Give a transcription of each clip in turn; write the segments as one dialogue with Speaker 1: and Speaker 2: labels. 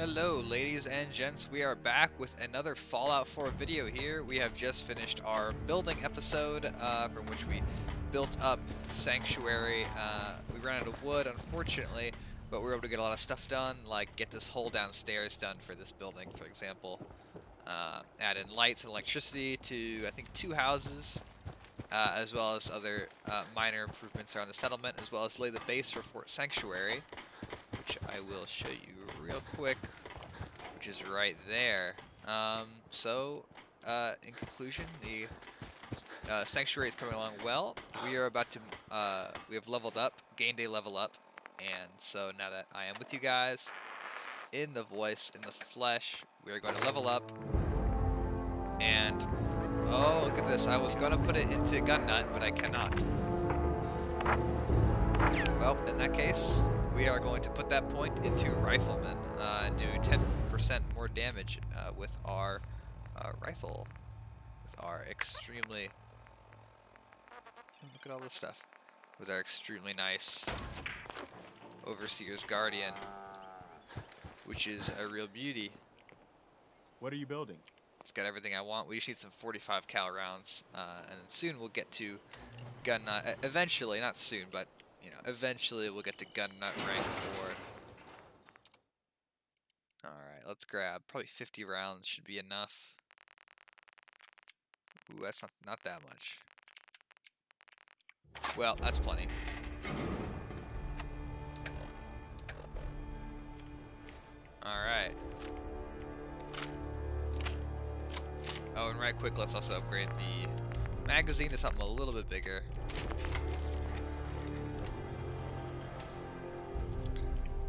Speaker 1: Hello ladies and gents, we are back with another Fallout 4 video here. We have just finished our building episode from which we built up Sanctuary. We ran out of wood unfortunately, but we were able to get a lot of stuff done, like get this whole downstairs done for this building, for example. Add in lights and electricity to I think 2 houses, as well as other minor improvements around the settlement, as well as lay the base for Fort Sanctuary, which I will show you real quick, which is right there. In conclusion, the Sanctuary is coming along well. We are about to, we have leveled up, gained a level up, and so now that I am with you guys, in the voice, in the flesh, we are going to level up, and, oh, look at this, I was going to put it into gun nut, but I cannot. Well, in that case, we are going to put that point into Rifleman, and do 10% more damage with our rifle. With our extremely... Look at all this stuff. With our extremely nice Overseer's Guardian, which is a real beauty.
Speaker 2: What are you building?
Speaker 1: It's got everything I want. We just need some 45 cal rounds, and soon we'll get to gun nut. Eventually, not soon, but you know, eventually we'll get to gun nut rank 4. Alright, let's grab probably 50 rounds should be enough. Ooh, that's not that much. Well, that's plenty. Alright. Oh, and right quick, let's also upgrade the magazine to something a little bit bigger.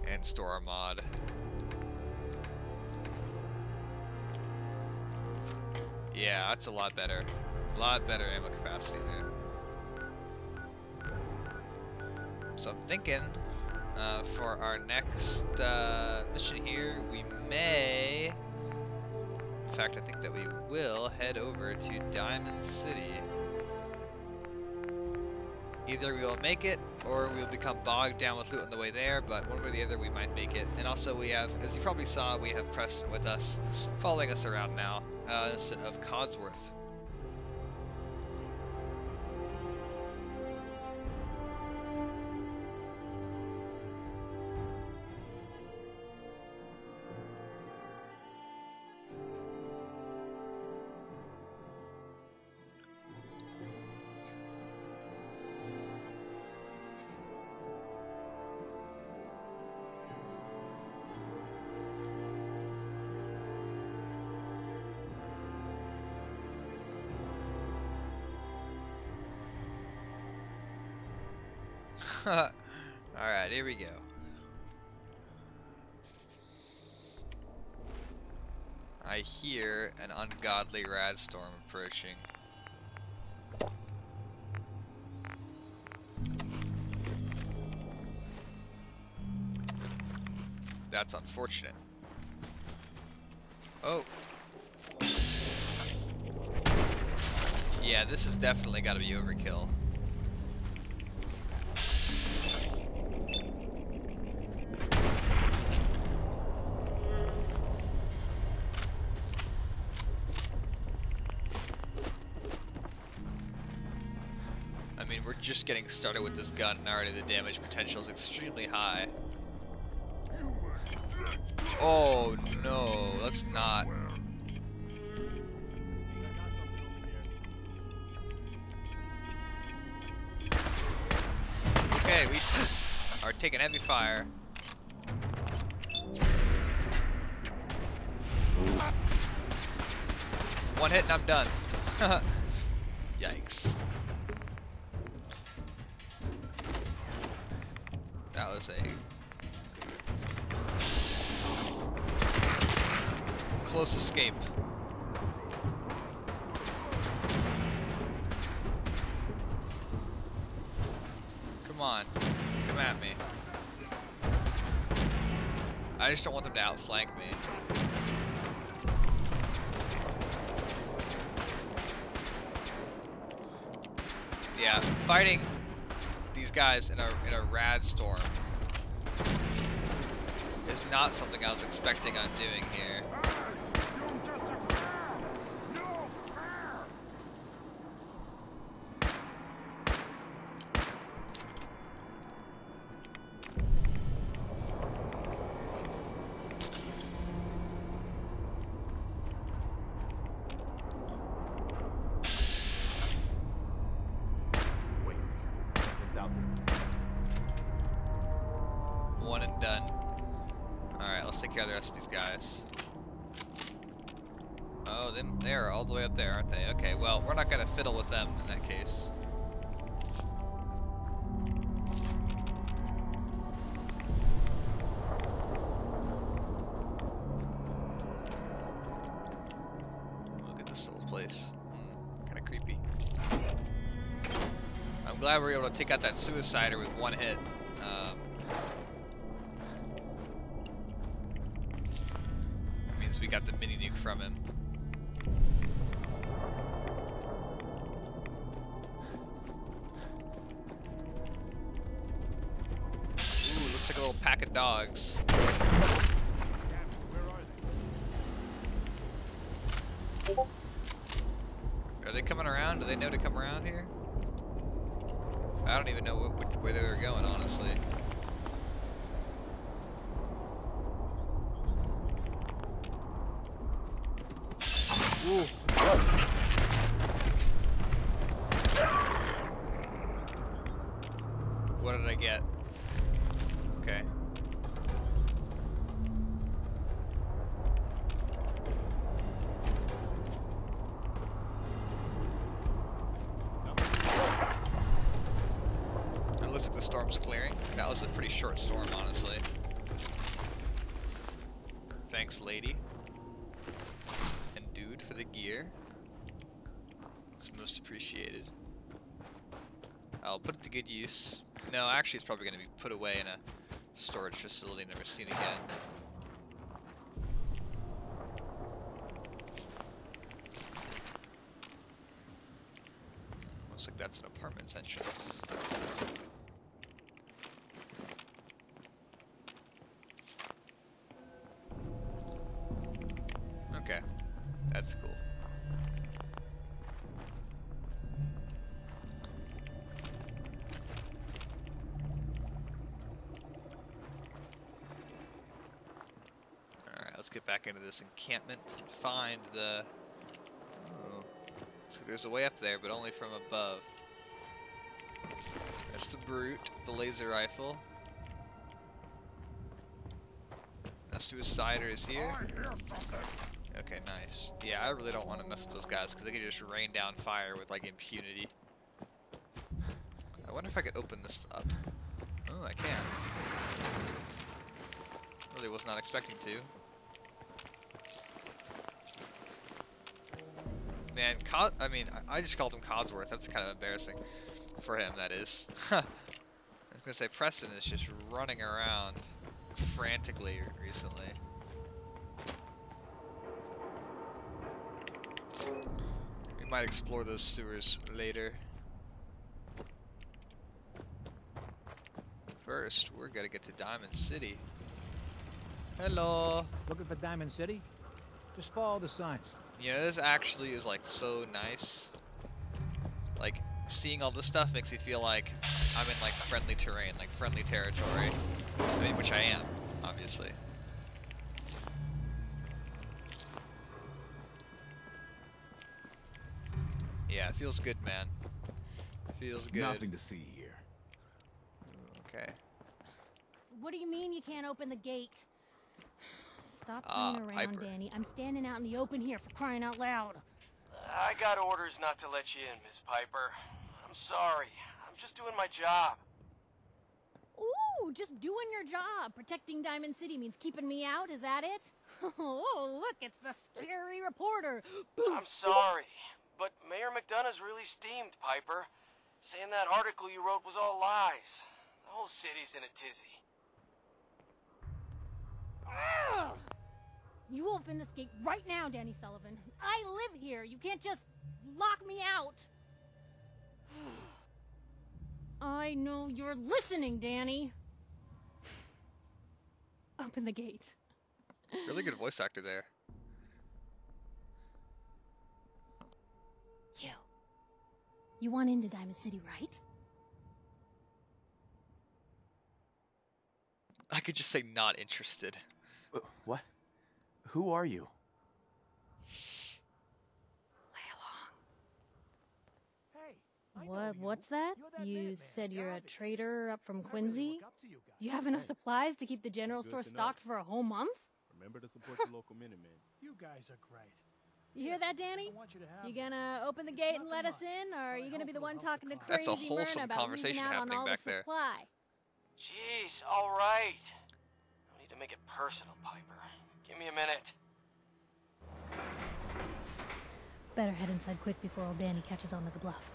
Speaker 1: And store our mod. Yeah, that's a lot better. A lot better ammo capacity there. So I'm thinking for our next mission here, we may... In fact, I think that we will head over to Diamond City. Either we will make it, or we'll become bogged down with loot on the way there, but one way or the other we might make it. And also we have, as you probably saw, we have Preston with us, following us around now, instead of Codsworth. Alright, here we go. I hear an ungodly rad storm approaching. That's unfortunate. Oh. Yeah, this has definitely got to be overkill. I mean, we're just getting started with this gun, and already the damage potential is extremely high. Oh no, let's not. Okay, we are taking heavy fire. One hit and I'm done. Yikes. That was a close escape. Come on, come at me. I just don't want them to outflank me. Yeah, fighting these guys in a rad storm is not something I was expecting on doing here. One and done. Alright, let's take care of the rest of these guys. Oh, they're all the way up there, aren't they? Okay, well, we're not gonna fiddle with them in that case. Look at this little place. Kinda creepy. I'm glad we were able to take out that suicider with one hit. Means we got the mini nuke from him. Ooh, looks like a little pack of dogs. Are they coming around? Do they know to come around here? I don't even know where they were going, honestly. Ooh. What did I get? Okay. It looks like the storm's clearing. That was a pretty short storm, honestly. Thanks, lady. For the gear. It's most appreciated. I'll put it to good use. No, actually it's probably going to be put away in a storage facility, never seen again. Looks like that's an apartment's entrance. Okay. That's cool. Alright, let's get back into this encampment and find the... Oh. So there's a way up there, but only from above. That's the brute, the laser rifle. The suicider is here. Okay, nice. Yeah, I really don't want to mess with those guys because they can just rain down fire with like impunity. I wonder if I could open this up. Oh, I can. Really was not expecting to. Man, I just called him Cosworth. That's kind of embarrassing for him, that is. I was gonna say Preston is just running around frantically recently. We might explore those sewers later. First, we're gonna get to Diamond City. Hello.
Speaker 3: Looking for Diamond City? Just follow the signs.
Speaker 1: You know, this actually is like so nice. Like, seeing all this stuff makes me feel like I'm in like friendly terrain, like friendly territory. I mean, which I am, obviously. Yeah, it feels good, man. It feels good.
Speaker 4: Nothing to see here.
Speaker 1: Okay.
Speaker 5: What do you mean you can't open the gate? Stop playing around,
Speaker 1: Piper.
Speaker 5: Danny. I'm standing out in the open here for crying out loud.
Speaker 6: I got orders not to let you in, Miss Piper. I'm sorry. I'm just doing my job.
Speaker 5: Ooh, just doing your job. Protecting Diamond City means keeping me out, is that it? Oh, look, it's the scary reporter.
Speaker 6: I'm sorry, but Mayor McDonough's really steamed, Piper. Saying that article you wrote was all lies. The whole city's in a tizzy.
Speaker 5: Ugh. You open this gate right now, Danny Sullivan. I live here. You can't just lock me out. I know you're listening, Danny. Open the gate.
Speaker 1: Really good voice actor there.
Speaker 5: You want into Diamond City, right?
Speaker 1: I could just say not interested.
Speaker 4: What? Who are you?
Speaker 5: Shh. Play
Speaker 3: Hey,
Speaker 5: along. What's that? You said you're a trader up from Quincy? You have enough
Speaker 2: Hey,
Speaker 5: supplies to keep the general
Speaker 2: good
Speaker 5: store
Speaker 2: to know.
Speaker 5: stocked for a whole month?
Speaker 2: Remember to support the local Minutemen.
Speaker 3: You guys are great.
Speaker 5: You hear that, Danny?
Speaker 3: I want you to have
Speaker 5: You
Speaker 3: this.
Speaker 5: gonna open the
Speaker 3: It's
Speaker 5: gate and let
Speaker 3: nothing
Speaker 5: us
Speaker 3: much,
Speaker 5: in, or are
Speaker 3: but
Speaker 5: you
Speaker 3: I
Speaker 5: gonna
Speaker 3: hope
Speaker 5: be the
Speaker 3: it'll
Speaker 5: one
Speaker 3: help the
Speaker 5: talking to
Speaker 3: cause.
Speaker 1: That's a
Speaker 5: crazy
Speaker 1: wholesome
Speaker 5: Myrna about
Speaker 1: conversation
Speaker 5: losing out
Speaker 1: happening
Speaker 5: on all
Speaker 1: back
Speaker 5: the
Speaker 1: there.
Speaker 5: supply?
Speaker 6: Jeez, all right. No need to make it personal, Piper. Give me a minute.
Speaker 5: Better head inside quick before old Danny catches on to the bluff.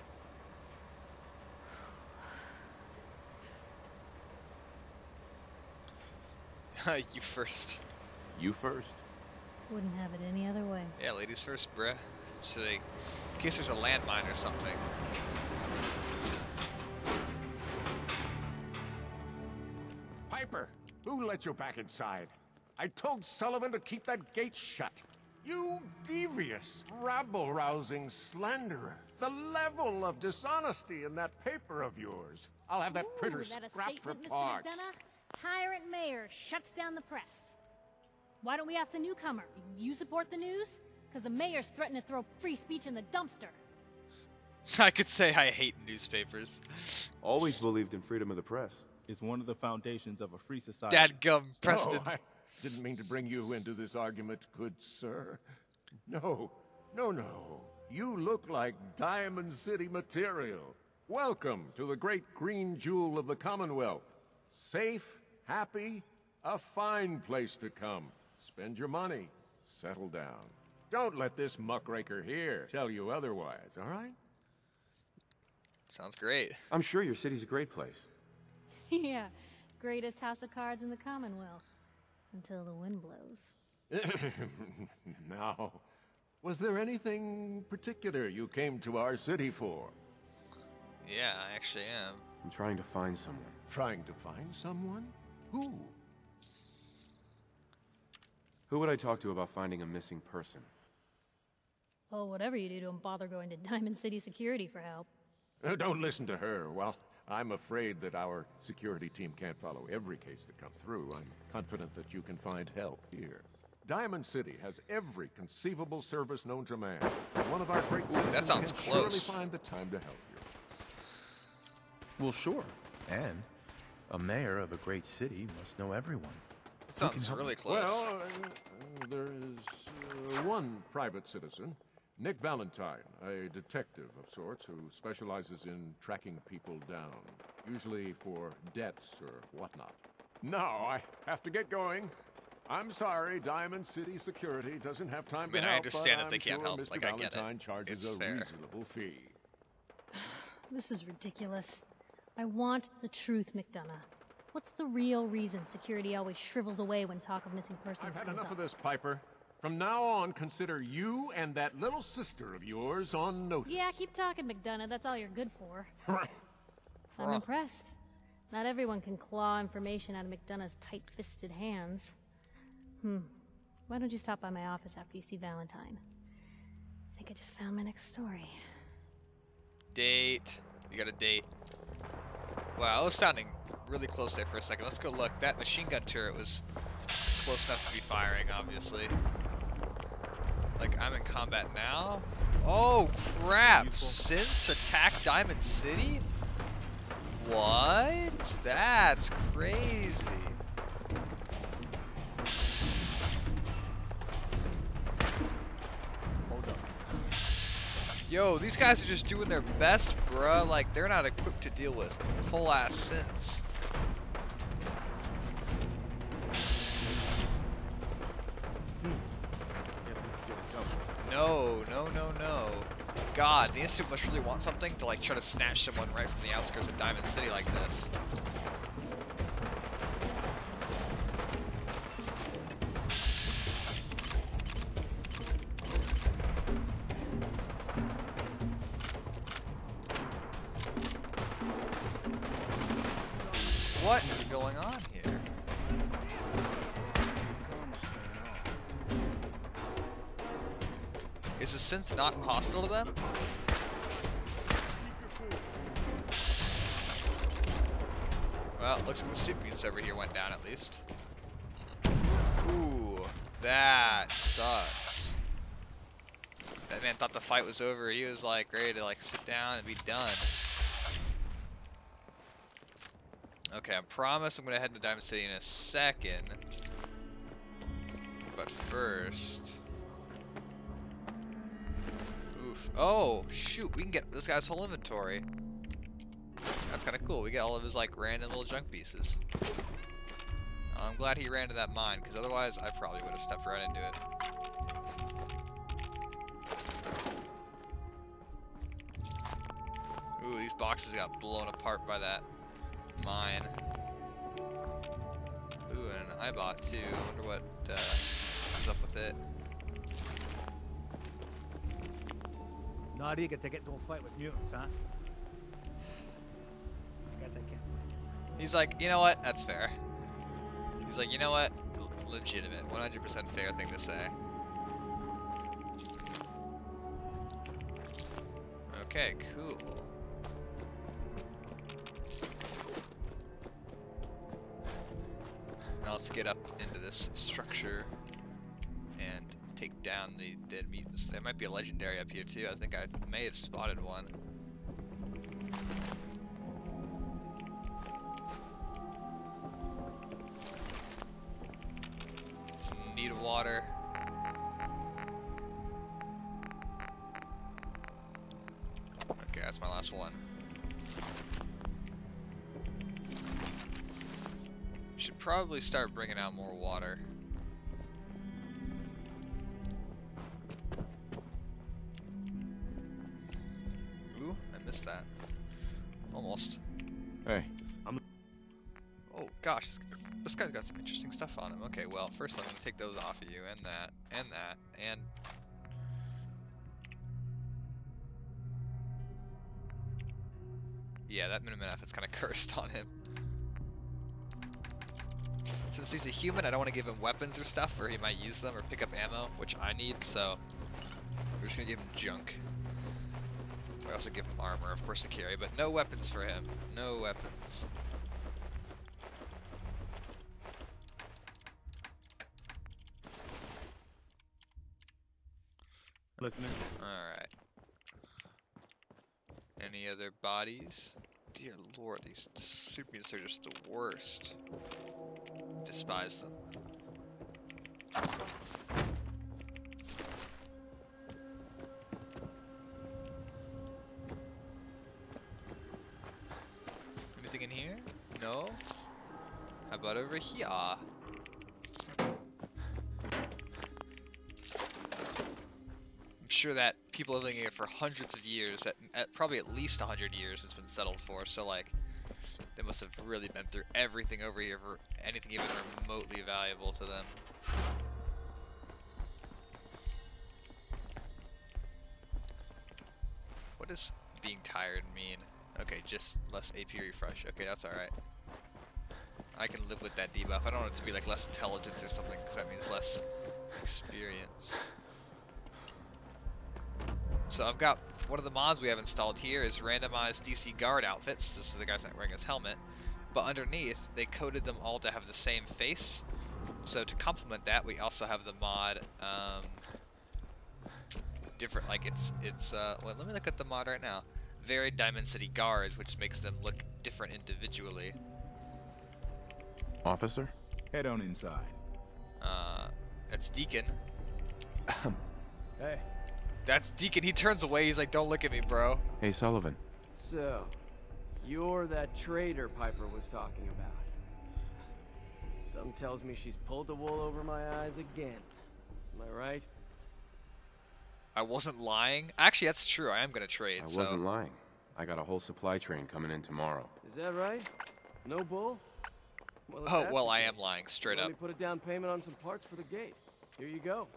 Speaker 1: You first.
Speaker 4: You first.
Speaker 5: Wouldn't have it any other way.
Speaker 1: Yeah, ladies first, bruh. So they, in case there's a landmine or something.
Speaker 7: Piper, who let you back inside? I told Sullivan to keep that gate shut. You devious, rabble-rousing slanderer. The level of dishonesty in that paper of yours. I'll have that printer
Speaker 5: Is that a
Speaker 7: scrapped for
Speaker 5: statement, Mr.
Speaker 7: parts.
Speaker 5: McDonough? Tyrant mayor shuts down the press. Why don't we ask the newcomer? You support the news? Because the mayor's threatened to throw free speech in the dumpster.
Speaker 1: I could say I hate newspapers.
Speaker 4: Always believed in freedom of the press.
Speaker 2: It's one of the foundations of a free society.
Speaker 1: Dadgum, Preston.
Speaker 7: Oh, I didn't mean to bring you into this argument, good sir. No, no, no. You look like Diamond City material. Welcome to the great green jewel of the Commonwealth. Safe, happy, a fine place to come. Spend your money, settle down. Don't let this muckraker here tell you otherwise, all right?
Speaker 1: Sounds great.
Speaker 4: I'm sure your city's a great place.
Speaker 5: Yeah, greatest house of cards in the Commonwealth. Until the wind blows.
Speaker 7: Now, was there anything particular you came to our city for?
Speaker 1: Yeah, I actually am.
Speaker 4: I'm trying to find someone.
Speaker 7: Trying to find someone? Who?
Speaker 4: Who would I talk to about finding a missing person?
Speaker 5: Well, whatever you do, don't bother going to Diamond City Security for help.
Speaker 7: Don't listen to her. Well, I'm afraid that our security team can't follow every case that comes through. I'm confident that you can find help here. Diamond City has every conceivable service known to man. One of our great citizens
Speaker 1: that sounds
Speaker 7: can
Speaker 1: close.
Speaker 7: surely find the time to help you.
Speaker 8: Well, sure. And a mayor of a great city must know everyone.
Speaker 1: It sounds really close.
Speaker 7: Well, there is one private citizen, Nick Valentine, a detective of sorts who specializes in tracking people down, usually for debts or whatnot. Now, I have to get going. I'm sorry, Diamond City Security doesn't have time to help.
Speaker 1: I understand that
Speaker 7: but
Speaker 1: they
Speaker 7: I'm
Speaker 1: can't
Speaker 7: sure
Speaker 1: help.
Speaker 7: Mr.
Speaker 1: Like, I get it.
Speaker 7: Valentine charges
Speaker 1: It's
Speaker 7: a
Speaker 1: fair.
Speaker 7: reasonable fee.
Speaker 5: This is ridiculous. I want the truth, McDonough. What's the real reason security always shrivels away when talk of missing persons
Speaker 7: I've had
Speaker 5: comes
Speaker 7: enough
Speaker 5: up?
Speaker 7: of this, Piper. From now on, consider you and that little sister of yours on notice.
Speaker 5: Yeah, keep talking, McDonough. That's all you're good for. I'm impressed. Not everyone can claw information out of McDonough's tight-fisted hands. Why don't you stop by my office after you see Valentine? I think I just found my next story.
Speaker 1: Date. You got a date. Wow, I was sounding really close there for a second. Let's go look. That machine gun turret was close enough to be firing, obviously. Like, I'm in combat now. Oh, crap! Since attack Diamond City? What? That's crazy. Yo, these guys are just doing their best, bruh. Like, they're not equipped to deal with whole ass synths. No, no, no, no. God, the Institute must really want something to, like, try to snatch someone right from the outskirts of Diamond City like this. What is going on here? Is the synth not hostile to them? Well, it looks like the suit meat server here went down at least. Ooh, that sucks. That man thought the fight was over. He was like ready to like sit down and be done. Okay, I promise I'm gonna head to Diamond City in a second. But first... Oof. Oh, shoot, we can get this guy's whole inventory. That's kind of cool. We get all of his like random little junk pieces. I'm glad he ran to that mine, because otherwise I probably would have stepped right into it. Ooh, these boxes got blown apart by that mine. Ooh, and an eyebot too. I wonder what comes up with it.
Speaker 3: Not eager to get into a fight with mutants, huh? I guess I can.
Speaker 1: He's like, you know what? That's fair. He's like, you know what? Legitimate. 100% fair thing to say. Okay, cool. Now let's get up into this structure and take down the dead mutants. There might be a legendary up here too. I think I may have spotted one. Need water. Okay, that's my last one. Should probably start bringing out more water. Ooh, I missed that. Almost.
Speaker 4: Hey.
Speaker 1: Oh gosh, this guy's got some interesting stuff on him. Okay, well, first I'm gonna take those off of you, and that, and yeah, that Miniman is kind of cursed on him. Since he's a human, I don't want to give him weapons or stuff, or he might use them or pick up ammo, which I need, so we're just gonna give him junk. We also give him armor, of course, to carry, but no weapons for him. No weapons.
Speaker 2: Listening.
Speaker 1: Alright. Any other bodies? Dear lord, these super mutants are just the worst. Despise them. Anything in here? No? How about over here? Sure that people living here for hundreds of years, probably at least 100 years, it's been settled for. So like, they must have really been through everything over here for anything even remotely valuable to them. What does being tired mean? Okay, just less AP refresh. Okay, that's all right. I can live with that debuff. I don't want it to be like less intelligence or something, because that means less experience. So I've got one of the mods we have installed here is randomized DC guard outfits. This is the guy's not wearing his helmet. But underneath, they coded them all to have the same face. So to complement that, we also have the mod different, like it's well, let me look at the mod right now. Varied Diamond City guards, which makes them look different individually.
Speaker 4: Officer?
Speaker 9: Head on inside.
Speaker 1: That's Deacon.
Speaker 3: Hey.
Speaker 1: That's Deacon. He turns away. He's like, "Don't look at me, bro."
Speaker 4: Hey, Sullivan.
Speaker 6: So, you're that traitor Piper was talking about. Something tells me she's pulled the wool over my eyes again. Am I right?
Speaker 1: I wasn't lying. Actually, that's true. I am gonna trade.
Speaker 4: I wasn't lying. I got a whole supply train coming in tomorrow.
Speaker 6: Is that right? No bull? Well, if
Speaker 1: Oh,
Speaker 6: that's
Speaker 1: well,
Speaker 6: the
Speaker 1: I am
Speaker 6: case,
Speaker 1: lying. Straight
Speaker 6: let
Speaker 1: up.
Speaker 6: me put a down payment on some parts for the gate. Here you go.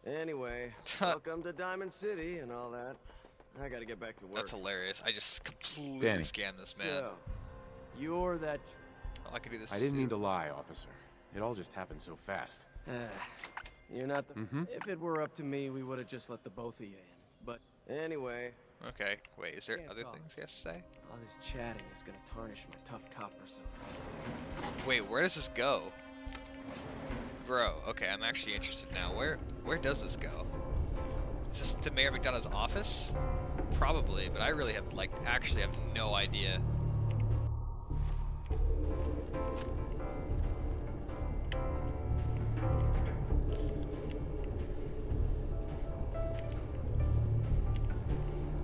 Speaker 6: Anyway, welcome to Diamond City and all that. I gotta get back to work.
Speaker 1: That's hilarious. I just completely
Speaker 4: Danny.
Speaker 1: scammed this man.
Speaker 6: So, you're that...
Speaker 1: Oh, I can do this.
Speaker 4: I didn't mean to lie, officer. It all just happened so fast.
Speaker 6: You're not the... If it were up to me, we would have just let the both of you in. But anyway...
Speaker 1: Okay, wait, is there
Speaker 6: Can't
Speaker 1: other
Speaker 6: talk.
Speaker 1: things he has to say?
Speaker 6: All this chatting is gonna tarnish my tough cop persona.
Speaker 1: Wait, where does this go? Bro, okay, I'm actually interested now. Where does this go? Is this to Mayor McDonough's office? Probably, but I really have, like, actually have no idea.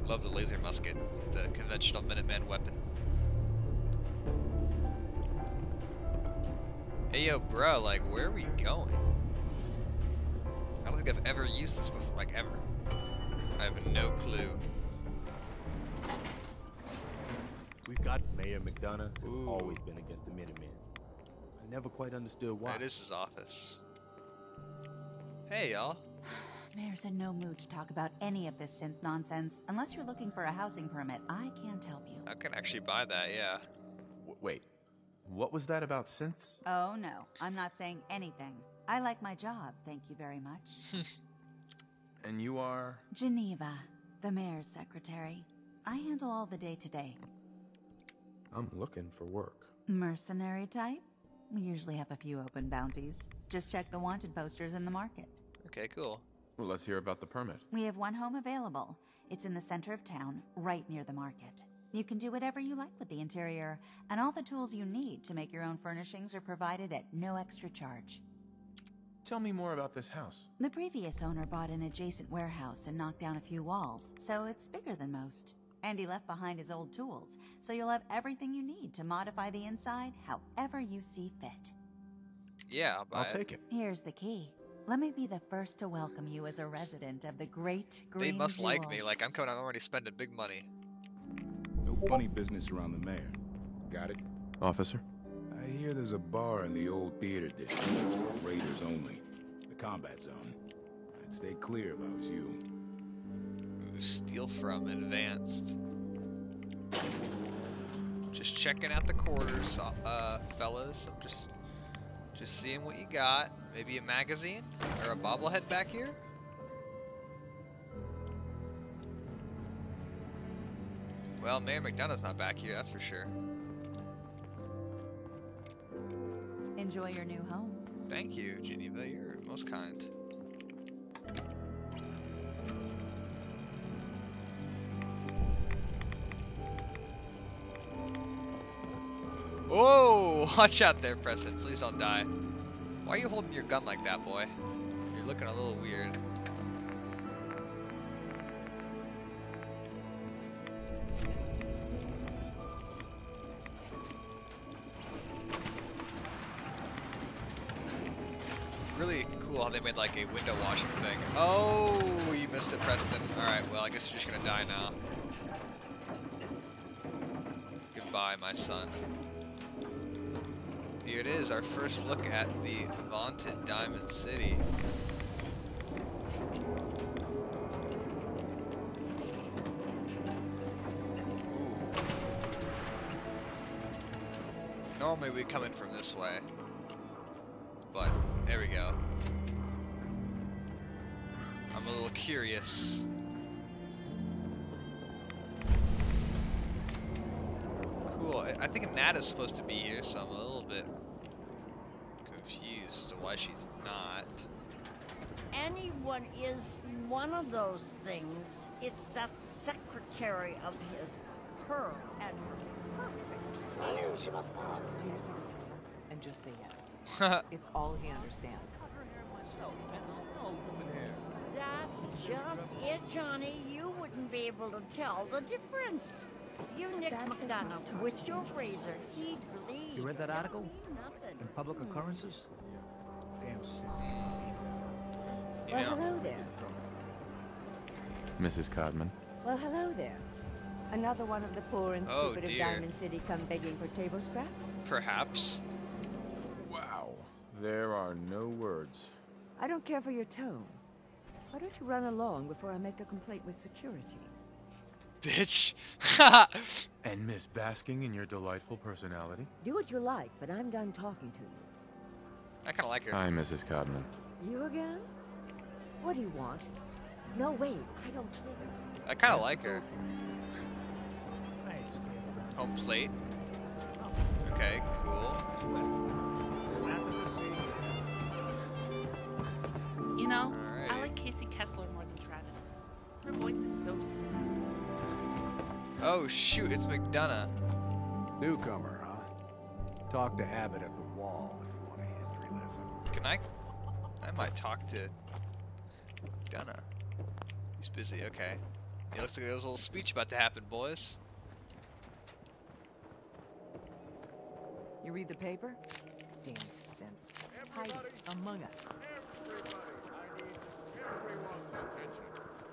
Speaker 1: Love the laser musket, the conventional Minuteman weapon. Hey yo, bro, like, where are we going? I don't think I've ever used this before, like, ever. I have no clue.
Speaker 2: We've got Mayor McDonough has
Speaker 1: Ooh.
Speaker 2: always been against the Minutemen. I never quite understood why.
Speaker 1: That is his office. Hey, y'all.
Speaker 9: Mayor's in no mood to talk about any of this synth nonsense. Unless you're looking for a housing permit, I can't help you.
Speaker 1: I can actually buy that, yeah.
Speaker 8: Wait, what was that about synths?
Speaker 9: Oh, no. I'm not saying anything. I like my job, thank you very much.
Speaker 8: And you are?
Speaker 9: Geneva, the mayor's secretary. I handle all the day-to-day.
Speaker 8: I'm looking for work.
Speaker 9: Mercenary type? We usually have a few open bounties. Just check the wanted posters in the market.
Speaker 1: Okay, cool.
Speaker 8: Well, let's hear about the permit.
Speaker 9: We have one home available. It's in the center of town, right near the market. You can do whatever you like with the interior, and all the tools you need to make your own furnishings are provided at no extra charge.
Speaker 8: Tell me more about this house.
Speaker 9: The previous owner bought an adjacent warehouse and knocked down a few walls, so it's bigger than most. And he left behind his old tools, so you'll have everything you need to modify the inside however you see fit.
Speaker 1: Yeah, I'll buy
Speaker 8: I'll
Speaker 1: it.
Speaker 8: take it.
Speaker 9: Here's the key. Let me be the first to welcome you as a resident of the great green
Speaker 1: They must like
Speaker 9: jewel.
Speaker 1: me, like I'm coming, I'm already spending big money.
Speaker 10: No funny business around the mayor. Got it?
Speaker 8: Officer?
Speaker 10: I hear there's a bar in the old theater district that's for raiders only. The combat zone. I'd stay clear if I was you.
Speaker 1: Ooh, steal from advanced. Just checking out the quarters, fellas. I'm just seeing what you got. Maybe a magazine or a bobblehead back here. Well, Mayor McDonough's not back here, that's for sure.
Speaker 9: Enjoy your new home.
Speaker 1: Thank you, Geneva. You're most kind. Whoa! Watch out there, Preston. Please don't die. Why are you holding your gun like that, boy? You're looking a little weird. Really cool how they made like a window washing thing. Oh, you missed it, Preston. Alright, well, I guess you're just gonna die now. Goodbye, my son. Here it is, our first look at the vaunted Diamond City. Ooh. Normally we come in from this way, but there we go. I'm a little curious. Cool. I think Nat is supposed to be here, so I'm a little bit confused as to why she's not.
Speaker 11: Anyone is one of those things. It's that secretary of his, her and her perfect.
Speaker 12: Do yourself a favor and just say yes. It's all he understands.
Speaker 11: That's just it, Johnny. You wouldn't be able to tell the difference. You Nick McDonough with your razor, he'd bleed.
Speaker 3: You read that article?
Speaker 11: Nothing.
Speaker 3: In Public Occurrences? Damn sis.
Speaker 1: You
Speaker 11: Well,
Speaker 1: know,
Speaker 11: hello there.
Speaker 8: Mrs. Codman.
Speaker 13: Well, hello there. Another one of the poor and
Speaker 1: Oh,
Speaker 13: stupid of
Speaker 1: dear.
Speaker 13: Diamond City come begging for table scraps?
Speaker 1: perhaps.
Speaker 8: Wow. There are no words.
Speaker 13: I don't care for your tone. Why don't you run along before I make a complaint with security?
Speaker 1: Bitch.
Speaker 8: And Miss basking in your delightful personality?
Speaker 13: Do what you like, but I'm done talking to you.
Speaker 1: I kind of like her.
Speaker 8: Hi, Mrs. Codman.
Speaker 13: You again? What do you want? No, wait, I don't care.
Speaker 1: I kind of like her. Home plate. Okay, cool.
Speaker 14: You know,
Speaker 1: Alrighty.
Speaker 14: I like Casey Kessler more than Travis. Her voice is so smooth.
Speaker 1: Oh shoot, it's McDonough.
Speaker 2: Newcomer, huh? Talk to Abbott at the wall if you want a history lesson.
Speaker 1: Can I might talk to McDonough. He's busy, okay. It looks like there was a little speech about to happen, boys.
Speaker 12: You read the paper? Damn sense. Hiding among us.
Speaker 7: Everyone's attention.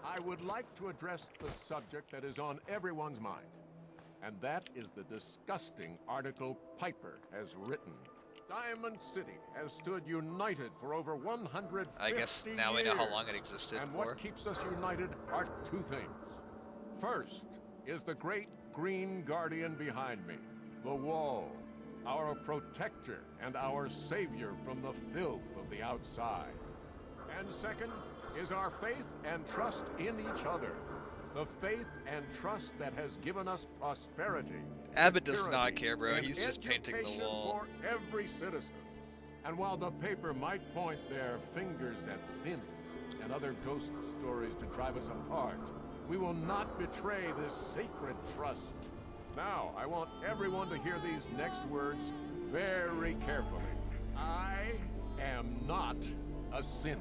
Speaker 7: I would like to address the subject that is on everyone's mind. And that is the disgusting article Piper has written. Diamond City has stood united for over 150 years.
Speaker 1: I guess now we know how long it existed
Speaker 7: And
Speaker 1: for.
Speaker 7: what keeps us united are two things. First is the great green guardian behind me, the wall, our protector and our savior from the filth of the outside. And second is our faith and trust in each other. The faith and trust that has given us prosperity.
Speaker 1: Abbott does
Speaker 7: security,
Speaker 1: not care, bro.
Speaker 7: and
Speaker 1: He's just painting the
Speaker 7: education
Speaker 1: wall.
Speaker 7: for every citizen. And while the paper might point their fingers at sins and other ghost stories to drive us apart, we will not betray this sacred trust. Now, I want everyone to hear these next words very carefully. I am not a synth.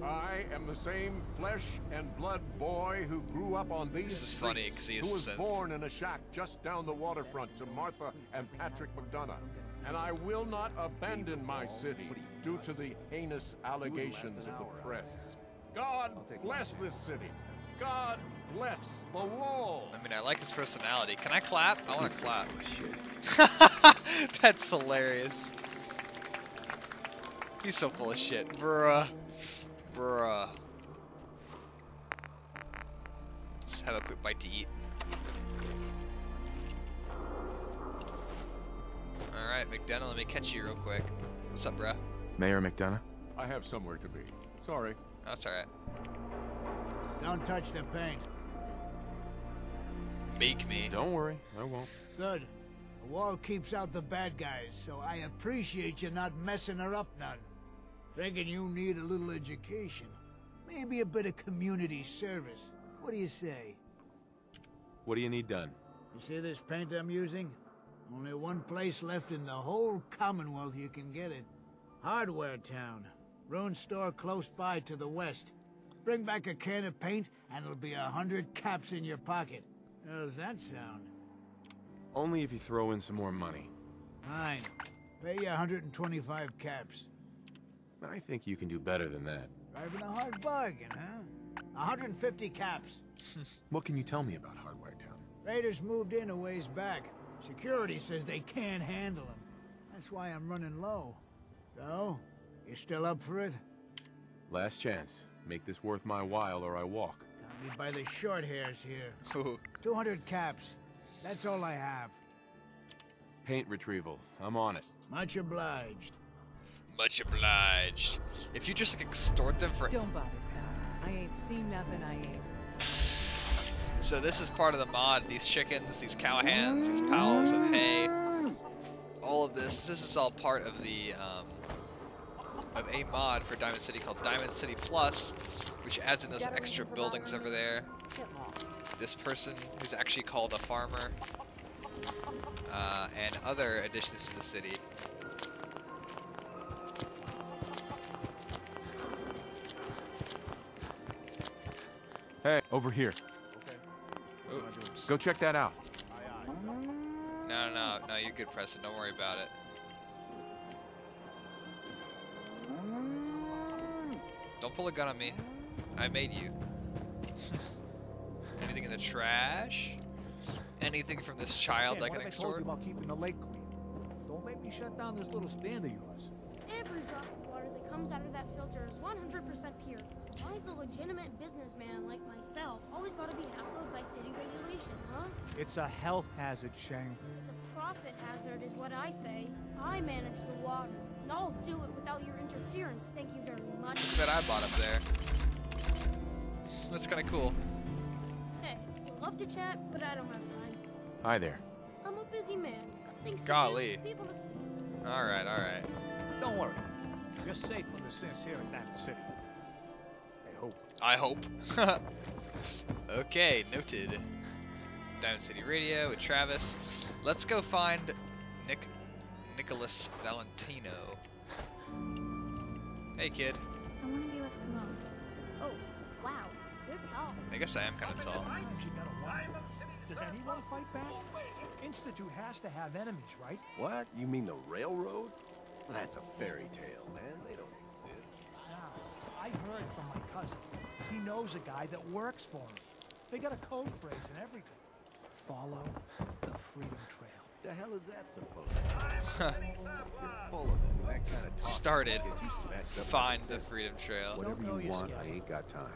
Speaker 7: I am the same flesh and blood boy who grew up on these
Speaker 1: This is funny, 'cause he is
Speaker 7: who
Speaker 1: a
Speaker 7: was
Speaker 1: synth.
Speaker 7: born in a shack just down the waterfront to Martha and Patrick McDonough. And I will not abandon my city due to the heinous allegations of the press. God bless this city. God bless the wall.
Speaker 1: I mean, I like his personality. Can I clap? I want to clap. That's hilarious. He's so full of shit. Bruh. Bruh. Let's have a quick bite to eat. Alright, McDonough, let me catch you real quick. What's up, bruh?
Speaker 8: Mayor McDonough?
Speaker 7: I have somewhere to be. Sorry.
Speaker 1: Oh, that's alright.
Speaker 3: Don't touch the paint.
Speaker 1: Make me.
Speaker 8: Don't worry, I won't.
Speaker 3: Good. The wall keeps out the bad guys, so I appreciate you not messing her up none. Thinking you need a little education. Maybe a bit of community service. What do you say?
Speaker 8: What do you need done?
Speaker 3: You see this paint I'm using? Only one place left in the whole Commonwealth you can get it. Hardware Town. Ruin store close by to the west. Bring back a can of paint, and it'll be 100 caps in your pocket. How does that sound?
Speaker 8: Only if you throw in some more money.
Speaker 3: Fine. Pay you 125 caps.
Speaker 8: I think you can do better than that.
Speaker 3: Driving a hard bargain, huh? 150 caps.
Speaker 8: What can you tell me about Hardware Town?
Speaker 3: Raiders moved in a ways back. Security says they can't handle them. That's why I'm running low. So, you still up for it?
Speaker 8: Last chance. Make this worth my while or I walk.
Speaker 3: Got me by the short hairs here. 200 caps. That's all I have.
Speaker 8: Paint retrieval. I'm on it.
Speaker 3: Much obliged.
Speaker 1: Much obliged. If you just like extort them for...
Speaker 12: Don't bother, pal. I ain't seen nothing I ain't.
Speaker 1: So this is part of the mod. These chickens, these cowhands, these piles of hay. All of this. This is all part of the of a mod for Diamond City called Diamond City Plus, which adds in those extra buildings over there. This person who's actually called a farmer, and other additions to the city.
Speaker 8: Hey, over here.
Speaker 1: Oops.
Speaker 8: Go check that out.
Speaker 1: No, you're good, Preston. Don't worry about it. Don't pull a gun on me. I made you. Anything in the trash? Anything from this child I can
Speaker 3: What have I told
Speaker 1: extort?
Speaker 3: you about keeping the lake clean? Don't make me shut down this little stand of yours.
Speaker 15: Every drop of water that comes out of that filter is 100% pure. Why is a legitimate businessman like myself always gotta be hassled by city regulation, huh?
Speaker 3: It's a health hazard, Shane.
Speaker 15: It's a profit hazard is what I say. I manage the water, and I'll do it without your interference, thank you very much.
Speaker 1: That I bought up there. That's kind of cool.
Speaker 15: Hey, would love to chat, but I don't have time.
Speaker 8: Hi there.
Speaker 15: I'm a busy man. Got things
Speaker 1: Golly.
Speaker 15: to do, people to see.
Speaker 1: Alright, alright.
Speaker 2: Don't worry. You're safe from the sins here in Diamond City.
Speaker 1: I hope. Okay, noted. Diamond City Radio with Travis. Let's go find Nicholas Valentino. Hey, kid.
Speaker 5: I want to be left alone.
Speaker 15: Oh, wow. You're tall.
Speaker 1: I guess I am kind of tall.
Speaker 16: Does anyone fight back? Institute has to have enemies, right?
Speaker 7: What? You mean the railroad? That's a fairy tale, man. They don't exist.
Speaker 16: Now, I heard from my cousin. He knows a guy that works for him. They got a code phrase and everything. Follow the freedom trail.
Speaker 7: The hell is that supposed to be? You're full of it. That kind of talk
Speaker 1: Started.
Speaker 7: gets you snatched up
Speaker 1: Find
Speaker 7: in
Speaker 1: the freedom trail.
Speaker 7: Whatever you want, I ain't got time.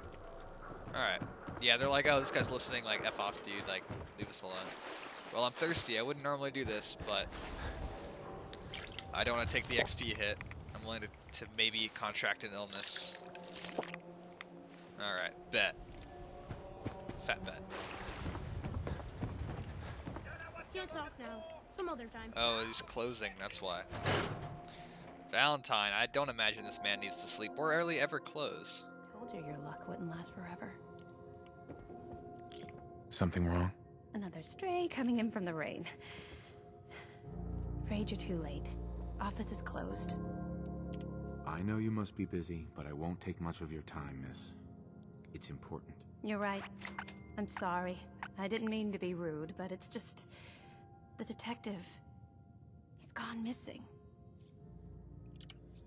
Speaker 1: Alright. Yeah, they're like, oh, this guy's listening, like, F off, dude, like, leave us alone. Well, I'm thirsty. I wouldn't normally do this, but I don't want to take the XP hit. I'm willing to maybe contract an illness. Alright, bet. Fat bet.
Speaker 15: Can't talk now. Some other time.
Speaker 1: Oh, he's closing, that's why. Valentine, I don't imagine this man needs to sleep or rarely ever close.
Speaker 17: Told you your luck wouldn't last forever.
Speaker 8: Something wrong?
Speaker 17: Another stray coming in from the rain. Afraid you're too late. Office is closed.
Speaker 8: I know you must be busy, but I won't take much of your time, miss. It's important.
Speaker 17: You're right. I'm sorry. I didn't mean to be rude, but it's just... the detective... he's gone missing.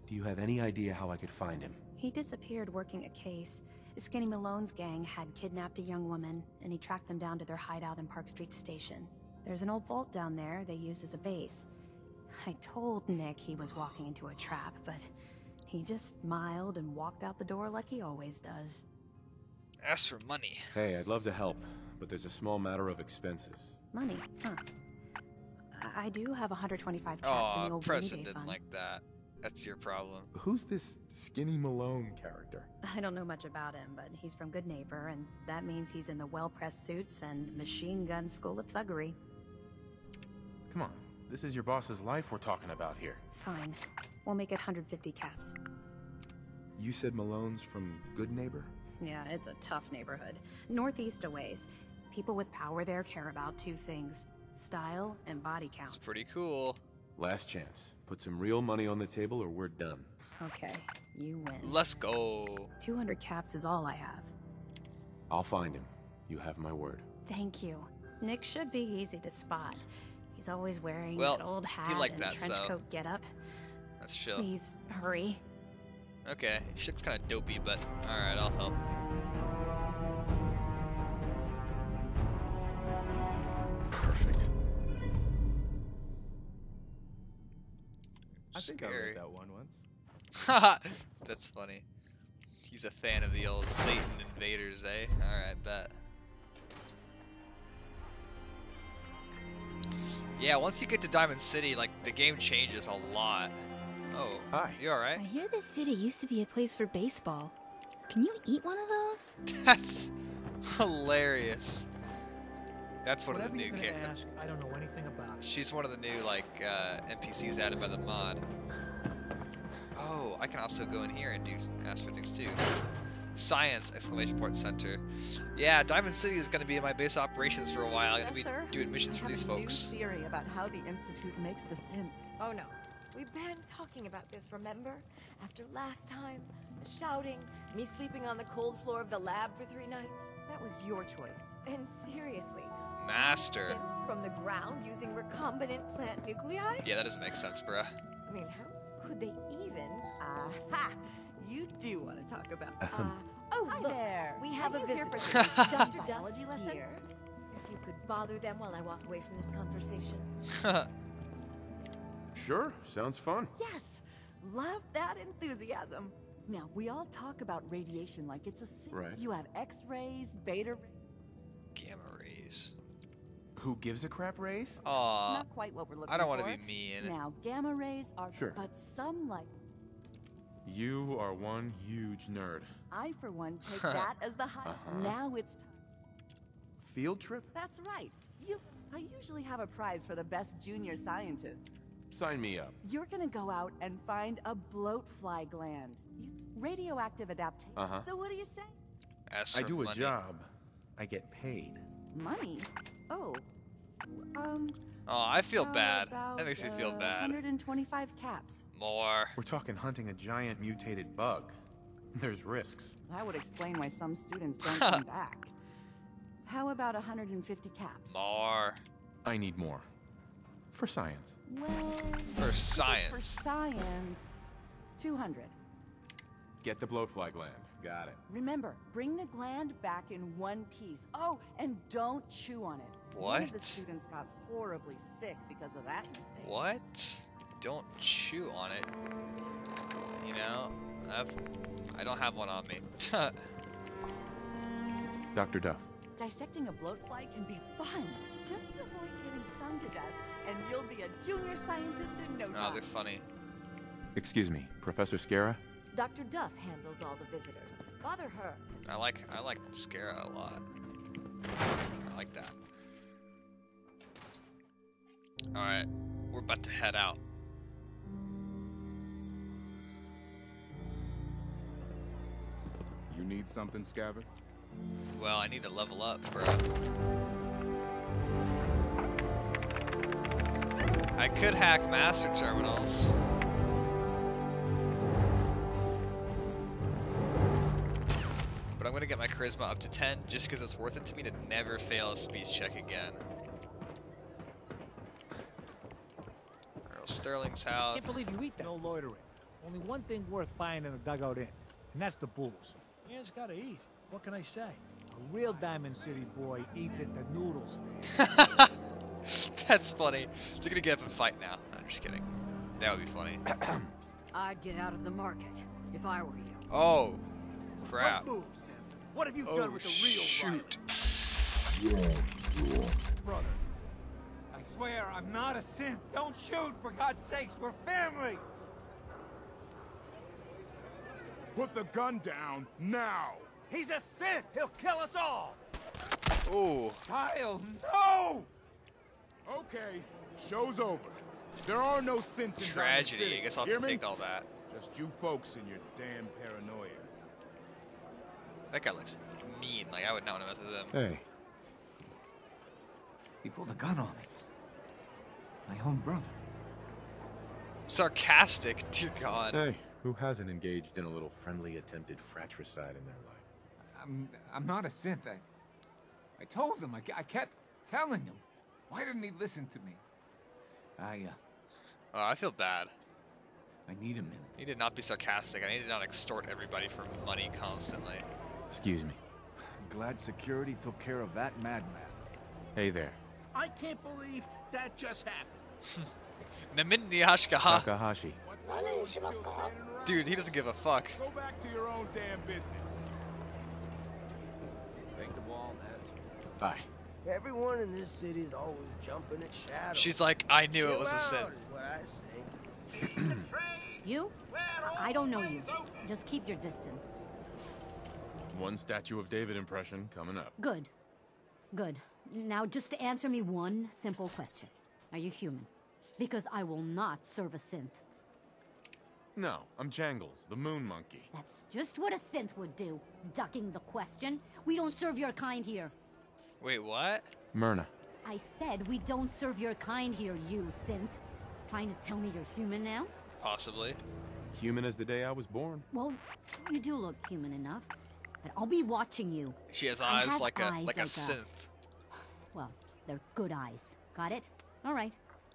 Speaker 8: Do you have any idea how I could find him?
Speaker 17: He disappeared working a case. Skinny Malone's gang had kidnapped a young woman, and he tracked them down to their hideout in Park Street Station. There's an old vault down there they use as a base. I told Nick he was walking into a trap, but he just smiled and walked out the door like he always does.
Speaker 1: Ask for money.
Speaker 8: Hey, I'd love to help, but there's a small matter of expenses.
Speaker 17: Money? Huh. I do have 125 cats in the
Speaker 1: Aw,
Speaker 17: old
Speaker 1: Preston
Speaker 17: rainy day
Speaker 1: didn't
Speaker 17: fund.
Speaker 1: like that. That's your problem.
Speaker 8: Who's this Skinny Malone character?
Speaker 17: I don't know much about him, but he's from Good Neighbor, and that means he's in the well-pressed suits and machine gun school of thuggery.
Speaker 8: Come on, this is your boss's life we're talking about here.
Speaker 17: Fine. We'll make it 150 caps.
Speaker 8: You said Malone's from Good Neighbor?
Speaker 17: Yeah, it's a tough neighborhood. Northeast a ways. People with power there care about two things. Style and body count.
Speaker 1: It's pretty cool.
Speaker 8: Last chance. Put some real money on the table or we're done.
Speaker 17: Okay, you win.
Speaker 1: Let's go.
Speaker 17: 200 caps is all I have.
Speaker 8: I'll find him. You have my word.
Speaker 17: Thank you. Nick should be easy to spot. He's always wearing
Speaker 1: Well,
Speaker 17: that old hat
Speaker 1: he liked
Speaker 17: and
Speaker 1: that,
Speaker 17: trench
Speaker 1: so
Speaker 17: coat getup.
Speaker 1: that's chill.
Speaker 17: Please, hurry.
Speaker 1: Okay, she looks kind of dopey, but alright, I'll help.
Speaker 8: Perfect.
Speaker 18: I think I
Speaker 1: Scary.
Speaker 18: read that one once.
Speaker 1: Haha, that's funny. He's a fan of the old Satan invaders, eh? Alright, bet. Yeah, once you get to Diamond City, like, the game changes a lot. Oh,
Speaker 8: hi.
Speaker 1: You alright?
Speaker 19: I hear this city used to be a place for baseball. Can you eat one of those?
Speaker 1: That's hilarious. That's one
Speaker 16: Whatever
Speaker 1: of the
Speaker 16: you're
Speaker 1: new
Speaker 16: gonna
Speaker 1: characters.
Speaker 16: ask, I don't know anything about it.
Speaker 1: She's one of the new, like, NPCs added by the mod. Oh, I can also go in here and ask for things too. Science! Exclamation point center. Yeah, Diamond City is going to be in my base operations for a while. I'm going to be doing missions for these folks.
Speaker 12: Theory about how the Institute makes the synths.
Speaker 20: Oh no. We've been talking about this, remember? After last time, the shouting, me sleeping on the cold floor of the lab for 3 nights.
Speaker 12: That was your choice.
Speaker 20: And seriously,
Speaker 1: Master.
Speaker 20: synths from the ground using recombinant plant nuclei?
Speaker 1: Yeah, that doesn't make sense, bruh.
Speaker 20: I mean, how could they even? Aha! You do want to talk about. Oh,
Speaker 12: Hi
Speaker 20: look,
Speaker 12: there.
Speaker 20: we have
Speaker 12: Are
Speaker 20: a
Speaker 12: you here
Speaker 20: visitor.
Speaker 12: for some
Speaker 20: Dr.
Speaker 12: biology
Speaker 20: Duck
Speaker 12: lesson?
Speaker 20: here. If you could bother them while I walk away from this conversation.
Speaker 4: Sure, sounds fun.
Speaker 12: Yes! Love that enthusiasm. Now, we all talk about radiation like it's a sin.
Speaker 4: Right.
Speaker 12: You have X-rays, beta...
Speaker 1: Gamma rays.
Speaker 8: Who gives a crap rays?
Speaker 1: Aw.
Speaker 12: Not quite what we're looking for.
Speaker 1: I don't want to be mean.
Speaker 12: Now, gamma rays are...
Speaker 8: Sure.
Speaker 12: But some like...
Speaker 8: You are one huge nerd.
Speaker 13: I, for one, take that as the high. Now it's time.
Speaker 8: Field trip?
Speaker 13: That's right. I usually have a prize for the best junior scientist.
Speaker 8: Sign me up.
Speaker 13: You're gonna go out and find a bloatfly gland. Use radioactive adaptation. So what do you say?
Speaker 8: I do a job. I get paid.
Speaker 13: Money? Oh.
Speaker 1: Oh, I feel bad. That makes me feel bad.
Speaker 13: 125 caps.
Speaker 1: More.
Speaker 8: We're talking hunting a giant mutated bug. There's risks.
Speaker 13: That would explain why some students don't come back. How about 150 caps?
Speaker 1: More.
Speaker 8: I need more. For science.
Speaker 13: Well,
Speaker 1: for science.
Speaker 13: For science, 200.
Speaker 8: Get the blowfly gland. Got it.
Speaker 13: Remember, bring the gland back in one piece. Oh, and don't chew on it.
Speaker 1: What?
Speaker 13: One of the students got horribly sick because of that mistake.
Speaker 1: What? Don't chew on it. You know, I don't have one on me.
Speaker 8: Dr. Duff.
Speaker 13: Dissecting a bloatfly can be fun. Just avoid getting stung to death, and you'll be a junior scientist in no time.
Speaker 1: Oh, they're funny.
Speaker 8: Excuse me, Professor Scara?
Speaker 20: Dr. Duff handles all the visitors. Bother her.
Speaker 1: I like Scara a lot. I like that. Alright, we're about to head out.
Speaker 10: You need something, Scaver?
Speaker 1: Well, I need to level up, bro. I could hack master terminals. But I'm gonna get my charisma up to 10 just because it's worth it to me to never fail a speech check again. Earl Sterling's house.
Speaker 16: Can't believe you eat that. No loitering. Only one thing worth buying in a dugout inn, and that's the booze. Yeah, it's gotta eat. What can I say? A real Diamond City boy eats at the noodle stand.
Speaker 1: That's funny. They're gonna get up and fight now. I'm just kidding. That would be funny.
Speaker 18: I'd get out of the market if I were you.
Speaker 1: Oh, crap.
Speaker 16: What moves, Sam? What have you done with the real
Speaker 1: shoot.
Speaker 16: Brother, I swear I'm not a synth. Don't shoot, for God's sakes. We're family.
Speaker 10: Put the gun down now.
Speaker 16: He's a synth. He'll kill us all.
Speaker 1: Oh.
Speaker 16: Kyle, no!
Speaker 10: Okay, show's over. There are no synths in
Speaker 1: Tragedy.
Speaker 10: Diamond City.
Speaker 1: I guess I'll have
Speaker 10: Hear
Speaker 1: to
Speaker 10: me?
Speaker 1: take all that.
Speaker 10: Just you folks and your damn paranoia.
Speaker 1: That guy looks mean. Like, I would not want to mess with him.
Speaker 8: Hey.
Speaker 16: He pulled a gun on me. My own brother.
Speaker 1: Sarcastic, dear God.
Speaker 8: Hey, who hasn't engaged in a little friendly attempted fratricide in their life?
Speaker 16: I'm not a synth. I told him. I kept telling him. Why didn't he listen to me?
Speaker 1: Oh, I feel bad.
Speaker 16: I need a minute.
Speaker 1: I need to not be sarcastic. I need to not extort everybody for money constantly.
Speaker 8: Excuse me.
Speaker 2: Glad security took care of that madman.
Speaker 8: Hey there.
Speaker 3: I can't believe that just happened.
Speaker 1: Namin Nihashikaha.
Speaker 8: Takahashi.
Speaker 1: Dude, he doesn't give a fuck.
Speaker 10: Go back to your own damn business.
Speaker 6: Take the wall, that's...
Speaker 8: Bye.
Speaker 6: Everyone in this city's always jumping at shadows.
Speaker 1: She's like, I knew it was a sin.
Speaker 6: Chill out is what I say.
Speaker 18: You? I don't know you. Just keep your distance.
Speaker 8: One Statue of David impression coming up.
Speaker 18: Good. Good. Now just to answer me one simple question. Are you human? Because I will not serve a synth.
Speaker 8: No, I'm Jangles, the moon monkey.
Speaker 18: That's just what a synth would do. Ducking the question. We don't serve your kind here.
Speaker 1: Wait, what?
Speaker 8: Myrna.
Speaker 18: I said we don't serve your kind here, you synth. Trying to tell me you're human now?
Speaker 1: Possibly.
Speaker 8: Human as the day I was born.
Speaker 18: Well, you do look human enough. And I'll be watching you.
Speaker 1: She has
Speaker 18: I
Speaker 1: eyes
Speaker 18: have
Speaker 1: like
Speaker 18: eyes
Speaker 1: a synth.
Speaker 18: Well, they're good eyes. Got it? All right.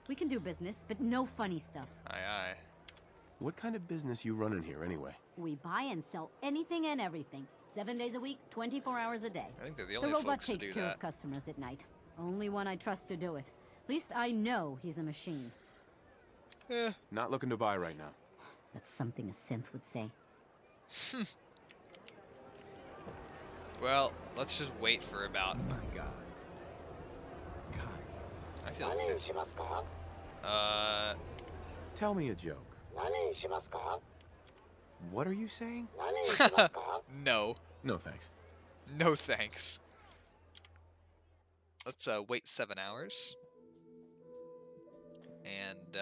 Speaker 18: We can do business, but no funny stuff.
Speaker 1: Aye, aye.
Speaker 4: What kind of business you running here anyway?
Speaker 18: We buy and sell anything and everything. 7 days a week, 24 hours a day.
Speaker 1: I think they're the only
Speaker 18: robot
Speaker 1: folks to
Speaker 18: takes
Speaker 1: do
Speaker 18: care
Speaker 1: that.
Speaker 18: of customers at night. Only one I trust to do it. At least I know he's a machine.
Speaker 4: Not looking to buy right now.
Speaker 18: That's something a synth would say.
Speaker 1: Well, let's just wait for about...
Speaker 2: Oh my God.
Speaker 1: I feel it too.
Speaker 8: Tell me a joke. What are you saying?
Speaker 1: No.
Speaker 8: No thanks.
Speaker 1: No thanks. Let's wait 7 hours. And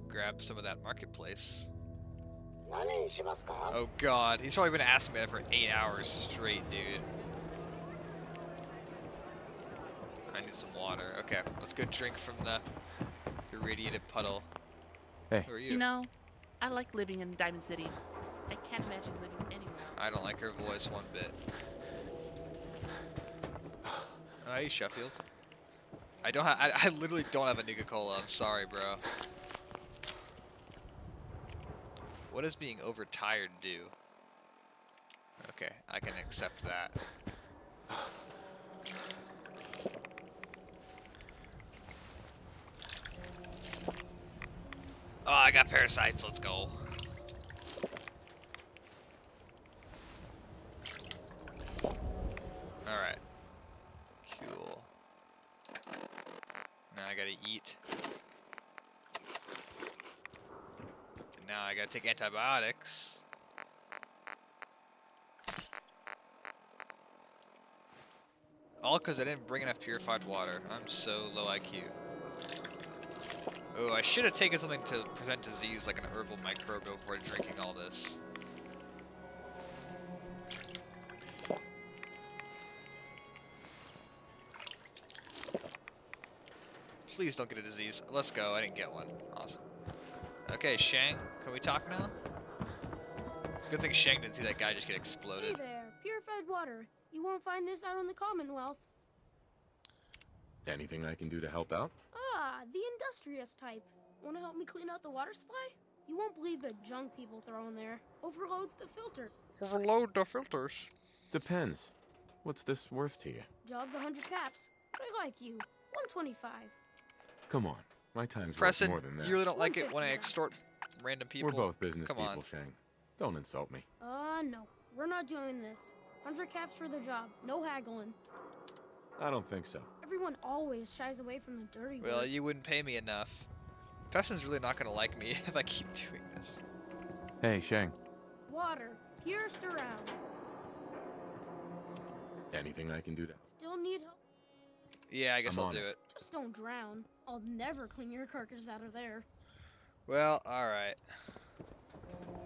Speaker 1: grab some of that marketplace. Oh god, he's probably been asking me that for 8 hours straight, dude. I need some water. Okay, let's go drink from the irradiated puddle.
Speaker 8: Hey.
Speaker 1: Who are you?
Speaker 14: You know, I like living in Diamond City. I can't imagine living anywhere else.
Speaker 1: I don't like her voice one bit. Hey, Sheffield. I literally don't have a Nuka-Cola. I'm sorry, bro. What does being overtired do? Okay, I can accept that. Oh, I got parasites. Let's go. Alright. Cool. Now I gotta eat. And now I gotta take antibiotics. All because I didn't bring enough purified water. I'm so low IQ. Oh, I should have taken something to prevent disease, like an herbal microbial, before drinking all this. Please don't get a disease. Let's go. I didn't get one. Awesome. Okay, Shang, can we talk now? Good thing Shang didn't see that guy just get exploded.
Speaker 15: Hey there, purified water. You won't find this out on the Commonwealth.
Speaker 4: Anything I can do to help out?
Speaker 15: Ah, the industrious type. Want to help me clean out the water supply? You won't believe the junk people throw in there. Overloads the filters.
Speaker 1: Overload the filters.
Speaker 4: Depends. What's this worth to you?
Speaker 15: Job's 100 caps. But I like you. 125.
Speaker 4: Come on. My time's worth
Speaker 1: Preston,
Speaker 4: more than that.
Speaker 1: you really don't like it when I extort random people?
Speaker 4: We're both business
Speaker 1: Come
Speaker 4: people,
Speaker 1: on.
Speaker 4: Shang. Don't insult me.
Speaker 15: No. We're not doing this. 100 caps for the job. No haggling.
Speaker 4: I don't think so.
Speaker 15: Everyone always shies away from the dirty
Speaker 1: Well,
Speaker 15: work.
Speaker 1: you wouldn't pay me enough. Preston's really not going to like me if I keep doing this.
Speaker 8: Hey, Shang.
Speaker 15: Water. Purest around.
Speaker 4: Anything I can do to...
Speaker 15: Still need help.
Speaker 1: Yeah, I guess
Speaker 4: I'm
Speaker 1: I'll
Speaker 4: on
Speaker 1: do
Speaker 4: it.
Speaker 1: it.
Speaker 15: Just don't drown. I'll never clean your carcass out of there.
Speaker 1: Well, alright.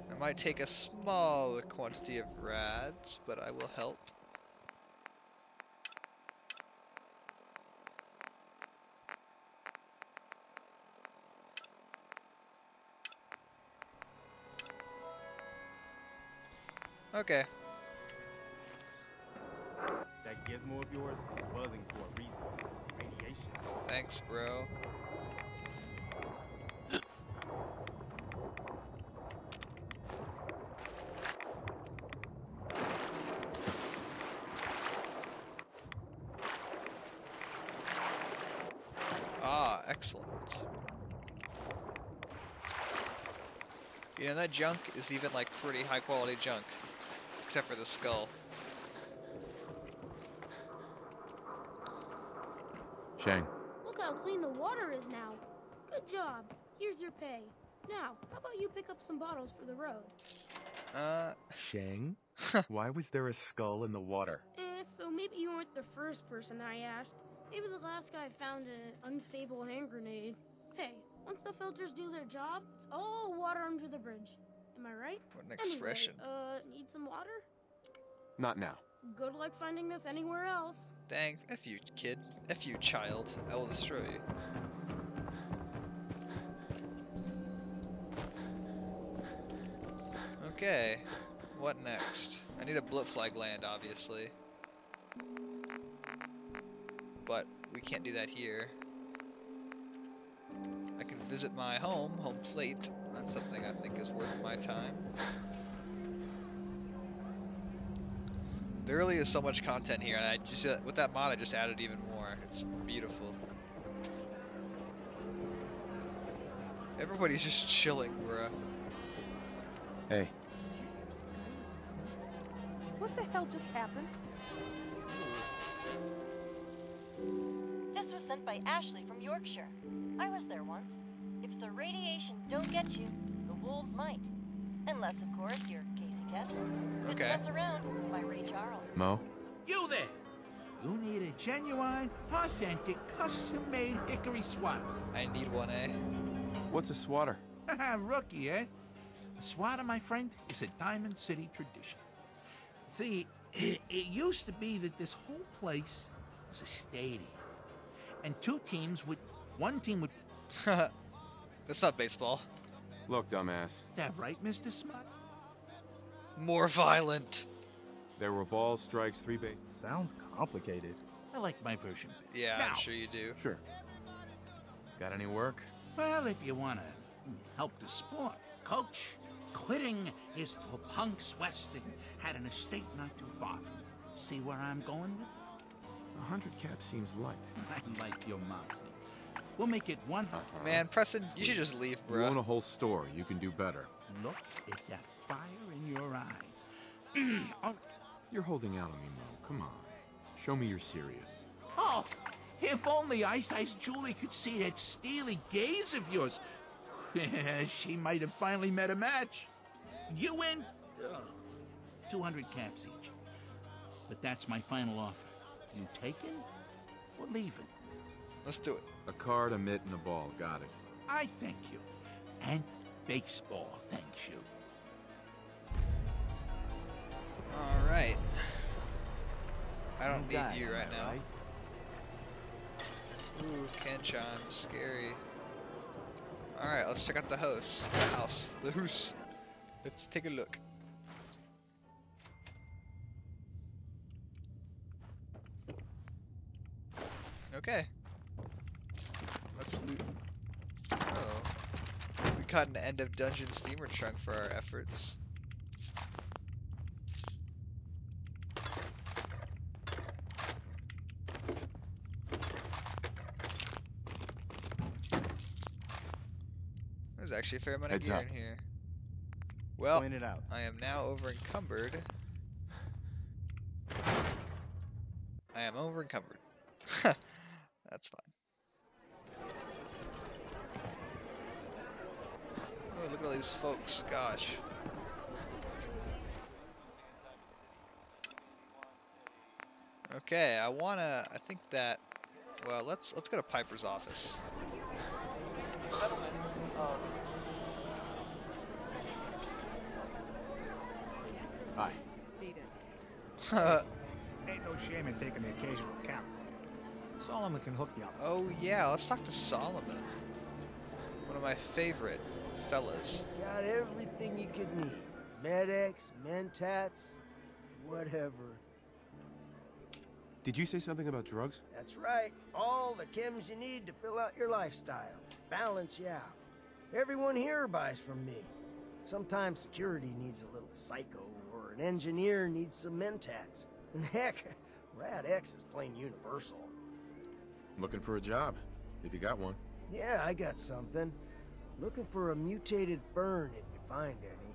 Speaker 1: I might take a small quantity of rads, but I will help. Okay.
Speaker 21: That gizmo of yours is buzzing for a reason. Radiation.
Speaker 1: Thanks, bro. Ah, excellent. You know, that junk is even like pretty high quality junk. Except for the skull.
Speaker 8: Shang.
Speaker 15: Look how clean the water is now. Good job. Here's your pay. Now, how about you pick up some bottles for the road?
Speaker 8: Shang? Why was there a skull in the water?
Speaker 15: So maybe you weren't the first person I asked. Maybe the last guy found an unstable hand grenade. Hey, once the filters do their job, it's all water under the bridge. Am I right?
Speaker 1: What an expression.
Speaker 15: Anyway, need some water?
Speaker 8: Not now.
Speaker 15: Good luck finding this anywhere else.
Speaker 1: Dang, F you, kid. F you, child. I will destroy you. Okay, what next? I need a bloat flag land, obviously. But we can't do that here. I can visit my home plate. That's something I think is worth my time. There really is so much content here, and I just with that mod I just added even more. It's beautiful. Everybody's just chilling, bruh.
Speaker 8: Hey.
Speaker 12: What the hell just happened?
Speaker 22: This was sent by Ashley from Yorkshire. I was there once. If the radiation don't get you, the wolves might.
Speaker 9: Unless, of course, you're Casey Kessler.
Speaker 1: Okay.
Speaker 9: Mess around, my Ray Charles.
Speaker 8: Mo?
Speaker 22: You there! You need a genuine, authentic, custom-made hickory swatter.
Speaker 1: I need one, eh?
Speaker 8: What's a swatter?
Speaker 22: Rookie, eh? A swatter, my friend, is a Diamond City tradition. See, it used to be that this whole place was a stadium. And one team would...
Speaker 1: That's not baseball.
Speaker 4: Look, dumbass.
Speaker 22: That right, Mr. Smart?
Speaker 1: More violent.
Speaker 4: There were balls, strikes, 3 bases.
Speaker 21: Sounds complicated.
Speaker 22: I like my version better.
Speaker 1: Yeah,
Speaker 22: Now,
Speaker 1: I'm sure you do.
Speaker 8: Sure. Got any work?
Speaker 22: well, if you want to help the sport, Coach, quitting is for punks west and had an estate not too far from here. See where I'm going with it?
Speaker 8: 100 caps seems light.
Speaker 22: I like your moxie. We'll make it 100.
Speaker 1: Man, Preston, you should just leave,
Speaker 4: You
Speaker 1: bro.
Speaker 4: own a whole store. You can do better.
Speaker 22: Look at that fire in your eyes. Oh,
Speaker 4: You're holding out on me, Mo. Come on. Show me you're serious.
Speaker 22: oh, if only Ice Ice Julie could see that steely gaze of yours. She might have finally met a match. You win 200 caps each. But that's my final offer. You taking or leaving?
Speaker 1: Let's do it.
Speaker 4: A card, a mitt, and a ball. Got it.
Speaker 22: I thank you. And baseball thanks you.
Speaker 1: All right. I don't need you right now. Ooh, Kenchan, scary. All right, let's check out the house. The house. Let's take a look. Okay. Let's loot. Oh. We got an end of dungeon steamer trunk for our efforts. There's actually a fair amount of gear in here. Well,
Speaker 21: Point it out.
Speaker 1: I am now over encumbered. I am over encumbered. That's fine. Oh, look at all these folks. Gosh. Okay, I think that. Well, let's go to Piper's office.
Speaker 8: Hi.
Speaker 16: Beat it. Ain't no shame in taking the occasional cap. Solomon can hook you up.
Speaker 1: Oh yeah, let's talk to Solomon. One of my favorite fellas.
Speaker 23: Got everything you could need. Med-X, Mentats, whatever.
Speaker 8: Did you say something about drugs?
Speaker 23: That's right. All the chems you need to fill out your lifestyle. Balance you out. Everyone here buys from me. Sometimes security needs a little psycho, or an engineer needs some Mentats. And heck, Rad X is plain universal.
Speaker 8: Looking for a job, if you got one.
Speaker 23: Yeah, I got something. Looking for a mutated fern if you find any.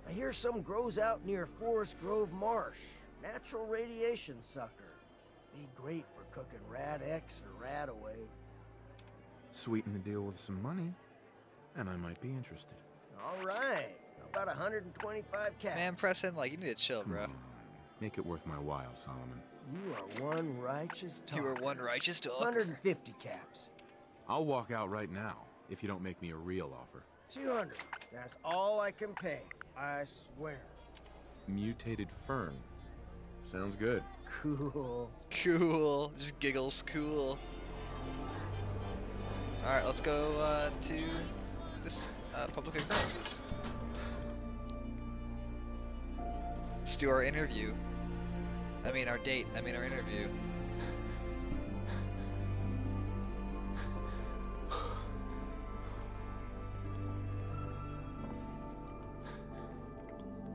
Speaker 23: I hear some grows out near Forest Grove Marsh. Natural radiation sucker. Be great for cooking Rad X or Rad away.
Speaker 8: Sweeten the deal with some money, and I might be interested.
Speaker 23: All right. How about 125 caps?
Speaker 1: Man, Preston, like, you need to chill, bro.
Speaker 4: Make it worth my while, Solomon.
Speaker 23: You are one righteous talker.
Speaker 1: You are one righteous talker.
Speaker 23: 150 caps.
Speaker 4: I'll walk out right now if you don't make me a real offer.
Speaker 23: 200. That's all I can pay. I swear.
Speaker 4: Mutated fern. Sounds good.
Speaker 23: Cool.
Speaker 1: Cool. Just giggles. Cool. Alright, let's go to this public occurrences. Let's do our interview. I mean our date. I mean our interview.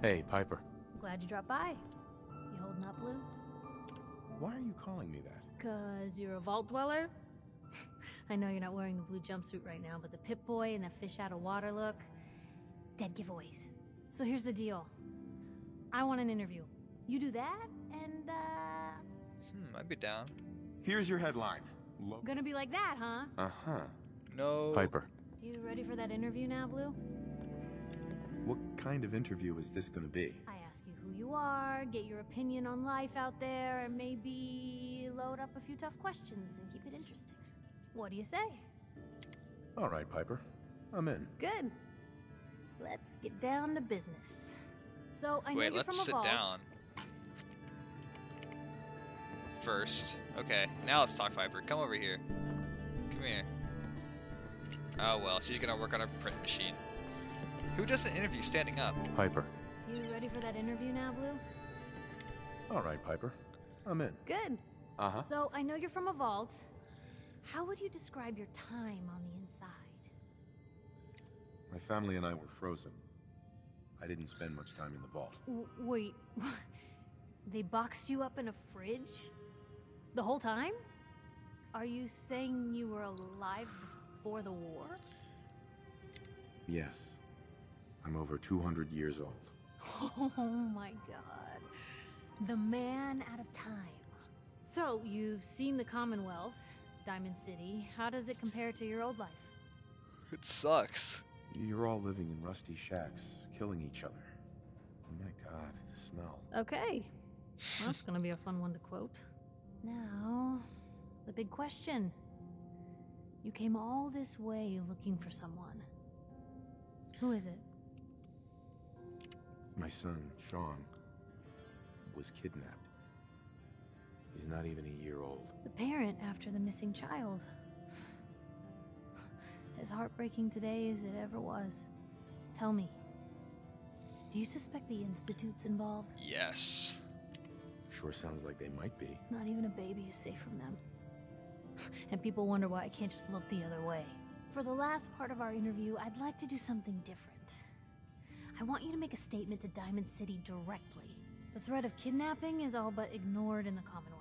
Speaker 8: Hey, Piper.
Speaker 5: Glad you dropped by. You holding up, Blue?
Speaker 8: Why are you calling me that?
Speaker 5: 'Cause you're a vault dweller? I know you're not wearing the blue jumpsuit right now, but the Pip-Boy and the fish out of water look, dead giveaways. So here's the deal. I want an interview. You do that, and
Speaker 1: I'd be down.
Speaker 8: Here's your headline.
Speaker 5: Gonna be like that, huh?
Speaker 8: Uh-huh.
Speaker 1: No.
Speaker 8: Piper.
Speaker 5: You ready for that interview now, Blue?
Speaker 8: What kind of interview is this gonna be?
Speaker 5: I ask you who you are, get your opinion on life out there, and maybe load up a few tough questions and keep it interesting. What do you say?
Speaker 8: All right, Piper. I'm in.
Speaker 5: Good. Let's get down to business. So I know
Speaker 1: Wait,
Speaker 5: you're
Speaker 1: let's
Speaker 5: from a
Speaker 1: sit
Speaker 5: vault.
Speaker 1: down. First. Okay, now let's talk, Piper. Come over here. Come here. Oh well, she's gonna work on a print machine. Who does an interview standing up?
Speaker 8: Piper.
Speaker 5: You ready for that interview now, Blue?
Speaker 8: All right, Piper. I'm in.
Speaker 5: Good.
Speaker 8: Uh-huh.
Speaker 5: So I know you're from a vault. How would you describe your time on the inside?
Speaker 8: My family and I were frozen. I didn't spend much time in the vault.
Speaker 5: Wait, they boxed you up in a fridge? The whole time? Are you saying you were alive before the war?
Speaker 8: Yes. I'm over 200 years old.
Speaker 5: Oh my god. The man out of time. So, you've seen the Commonwealth, Diamond City. How does it compare to your old life?
Speaker 1: It sucks.
Speaker 8: You're all living in rusty shacks, killing each other. Oh my god, the smell.
Speaker 5: Okay. Well, that's gonna be a fun one to quote. Now, the big question. You came all this way looking for someone. Who is it?
Speaker 8: My son, Sean, was kidnapped. He's not even a year old.
Speaker 5: The parent after the missing child. As heartbreaking today as it ever was. Tell me, do you suspect the Institute's involved?
Speaker 1: Yes.
Speaker 8: Sure sounds like they might be.
Speaker 5: Not even a baby is safe from them. And people wonder why I can't just look the other way. For the last part of our interview, I'd like to do something different. I want you to make a statement to Diamond City directly. The threat of kidnapping is all but ignored in the Commonwealth.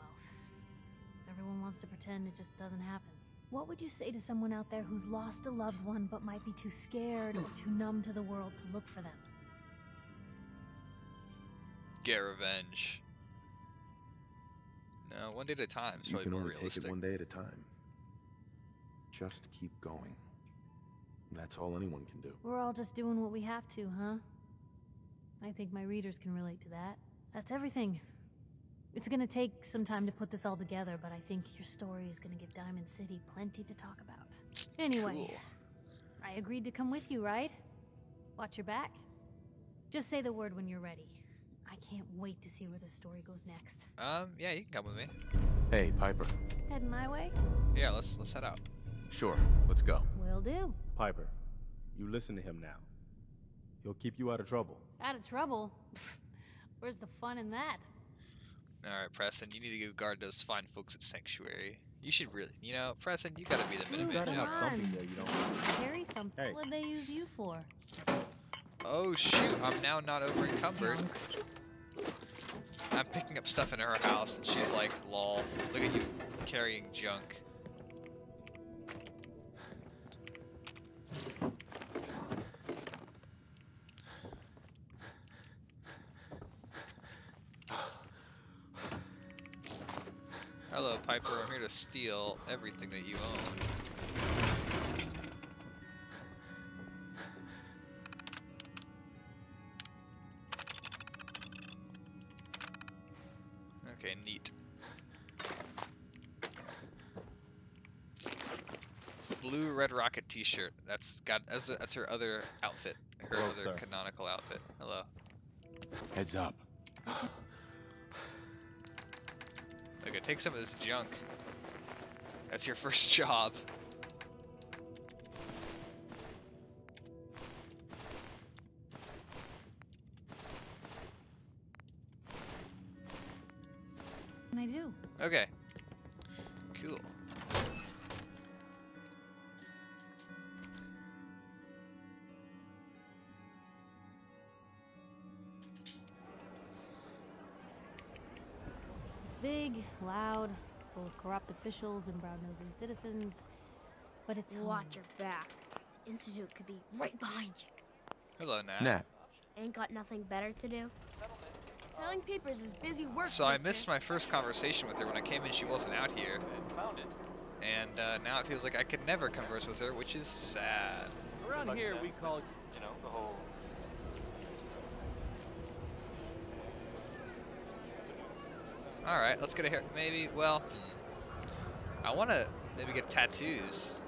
Speaker 5: Everyone wants to pretend it just doesn't happen. What would you say to someone out there who's lost a loved one but might be too scared or too numb to the world to look for them?
Speaker 1: Get revenge. No, one day at a time is
Speaker 8: You
Speaker 1: probably
Speaker 8: can
Speaker 1: more
Speaker 8: only
Speaker 1: realistic.
Speaker 8: take it one day at a time. Just keep going. That's all anyone can do.
Speaker 5: We're all just doing what we have to, huh? I think my readers can relate to that. That's everything. It's gonna take some time to put this all together, but I think your story is gonna give Diamond City plenty to talk about. Anyway,
Speaker 1: Cool.
Speaker 5: I agreed to come with you, right? Watch your back. Just say the word when you're ready. I can't wait to see where the story goes next.
Speaker 1: Yeah, you can come with me.
Speaker 8: Hey, Piper.
Speaker 5: Heading my way?
Speaker 1: Yeah, let's head out.
Speaker 8: Sure, let's go.
Speaker 5: Will do.
Speaker 21: Piper, you listen to him now. He'll keep you out of trouble.
Speaker 5: Out of trouble? Where's the fun in that?
Speaker 1: Alright, Preston, you need to go guard those fine folks at Sanctuary. You should really, you know, Preston, you gotta be the Minuteman.
Speaker 21: gotta have
Speaker 5: Come
Speaker 21: something
Speaker 5: on.
Speaker 21: there you don't.
Speaker 5: Carry something.
Speaker 21: Hey.
Speaker 5: What would they use you for?
Speaker 1: Oh shoot, I'm now not over encumbered. I'm picking up stuff in her house and she's like, lol, look at you carrying junk. Hello, Piper. I'm here to steal everything that you own. Okay, neat. Blue Red Rocket T-shirt. That's her other outfit. Her
Speaker 21: Hello,
Speaker 1: other
Speaker 21: sir.
Speaker 1: canonical outfit. Hello.
Speaker 8: Heads up.
Speaker 1: Okay, take some of this junk. That's your first job.
Speaker 5: And I do.
Speaker 1: Okay. Cool.
Speaker 5: It's big, loud, full of corrupt officials and brown-nosing citizens, but it's home.
Speaker 15: Watch your back. The Institute could be right behind you.
Speaker 1: Hello, Nat.
Speaker 8: Nat.
Speaker 15: Ain't got nothing better to do? Selling papers is busy work.
Speaker 1: So I
Speaker 15: mister.
Speaker 1: missed my first conversation with her. When I came in, she wasn't out here. And now it feels like I could never converse with her, which is sad.
Speaker 21: Around here, we call it, you know, the whole
Speaker 1: Alright, let's get a hair. Maybe, well, I want to maybe get tattoos.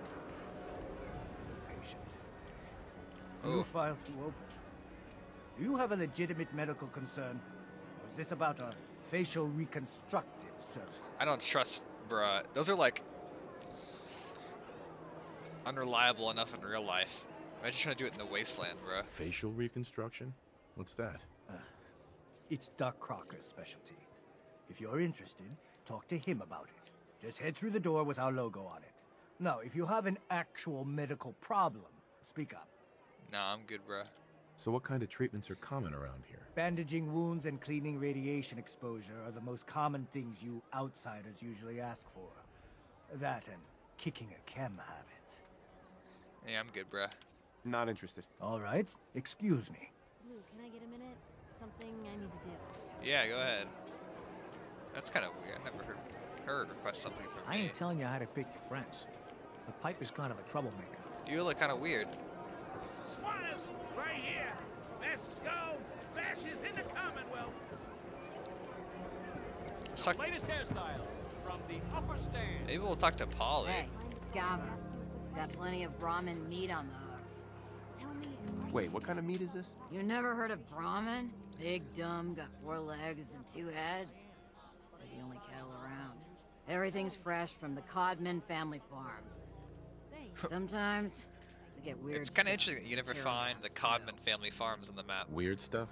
Speaker 7: New file to open. Do you have a legitimate medical concern? Or is this about a facial reconstructive service?
Speaker 1: I don't trust, bruh. Those are like unreliable enough in real life. Imagine trying to do it in the wasteland, bruh.
Speaker 8: Facial reconstruction? What's that?
Speaker 7: It's Doc Crocker's specialty. If you're interested, talk to him about it. Just head through the door with our logo on it. Now, if you have an actual medical problem, speak up.
Speaker 1: Nah, I'm good, bruh.
Speaker 8: So what kind of treatments are common around here?
Speaker 7: Bandaging wounds and cleaning radiation exposure are the most common things you outsiders usually ask for. That and kicking a chem habit.
Speaker 1: Yeah, I'm good, bruh.
Speaker 8: Not interested.
Speaker 7: All right, excuse me.
Speaker 5: Lou, can I get a minute? Something I need to do.
Speaker 1: Yeah, go ahead. That's kind of weird. I never heard her request something from
Speaker 16: I
Speaker 1: me.
Speaker 16: ain't telling you how to pick your friends. The pipe is kind of a troublemaker.
Speaker 1: You look kind of weird.
Speaker 22: Swanners, right here. Their skull bashes in the Commonwealth.
Speaker 1: Suck.
Speaker 16: Latest hairstyle from the upper stand.
Speaker 1: Maybe we'll talk to Polly.
Speaker 18: Hey, Scabber. Got plenty of Brahmin meat on the hooks.
Speaker 5: Tell me,
Speaker 8: Wait, what kind of meat is this?
Speaker 18: You never heard of Brahmin? Big, dumb, got 4 legs and 2 heads. They're the only cattle around. Everything's fresh from the Codman family farms. Sometimes we get weird.
Speaker 1: It's kind of
Speaker 18: stuff.
Speaker 1: interesting that you never find the Codman family farms on the map.
Speaker 8: Weird stuff?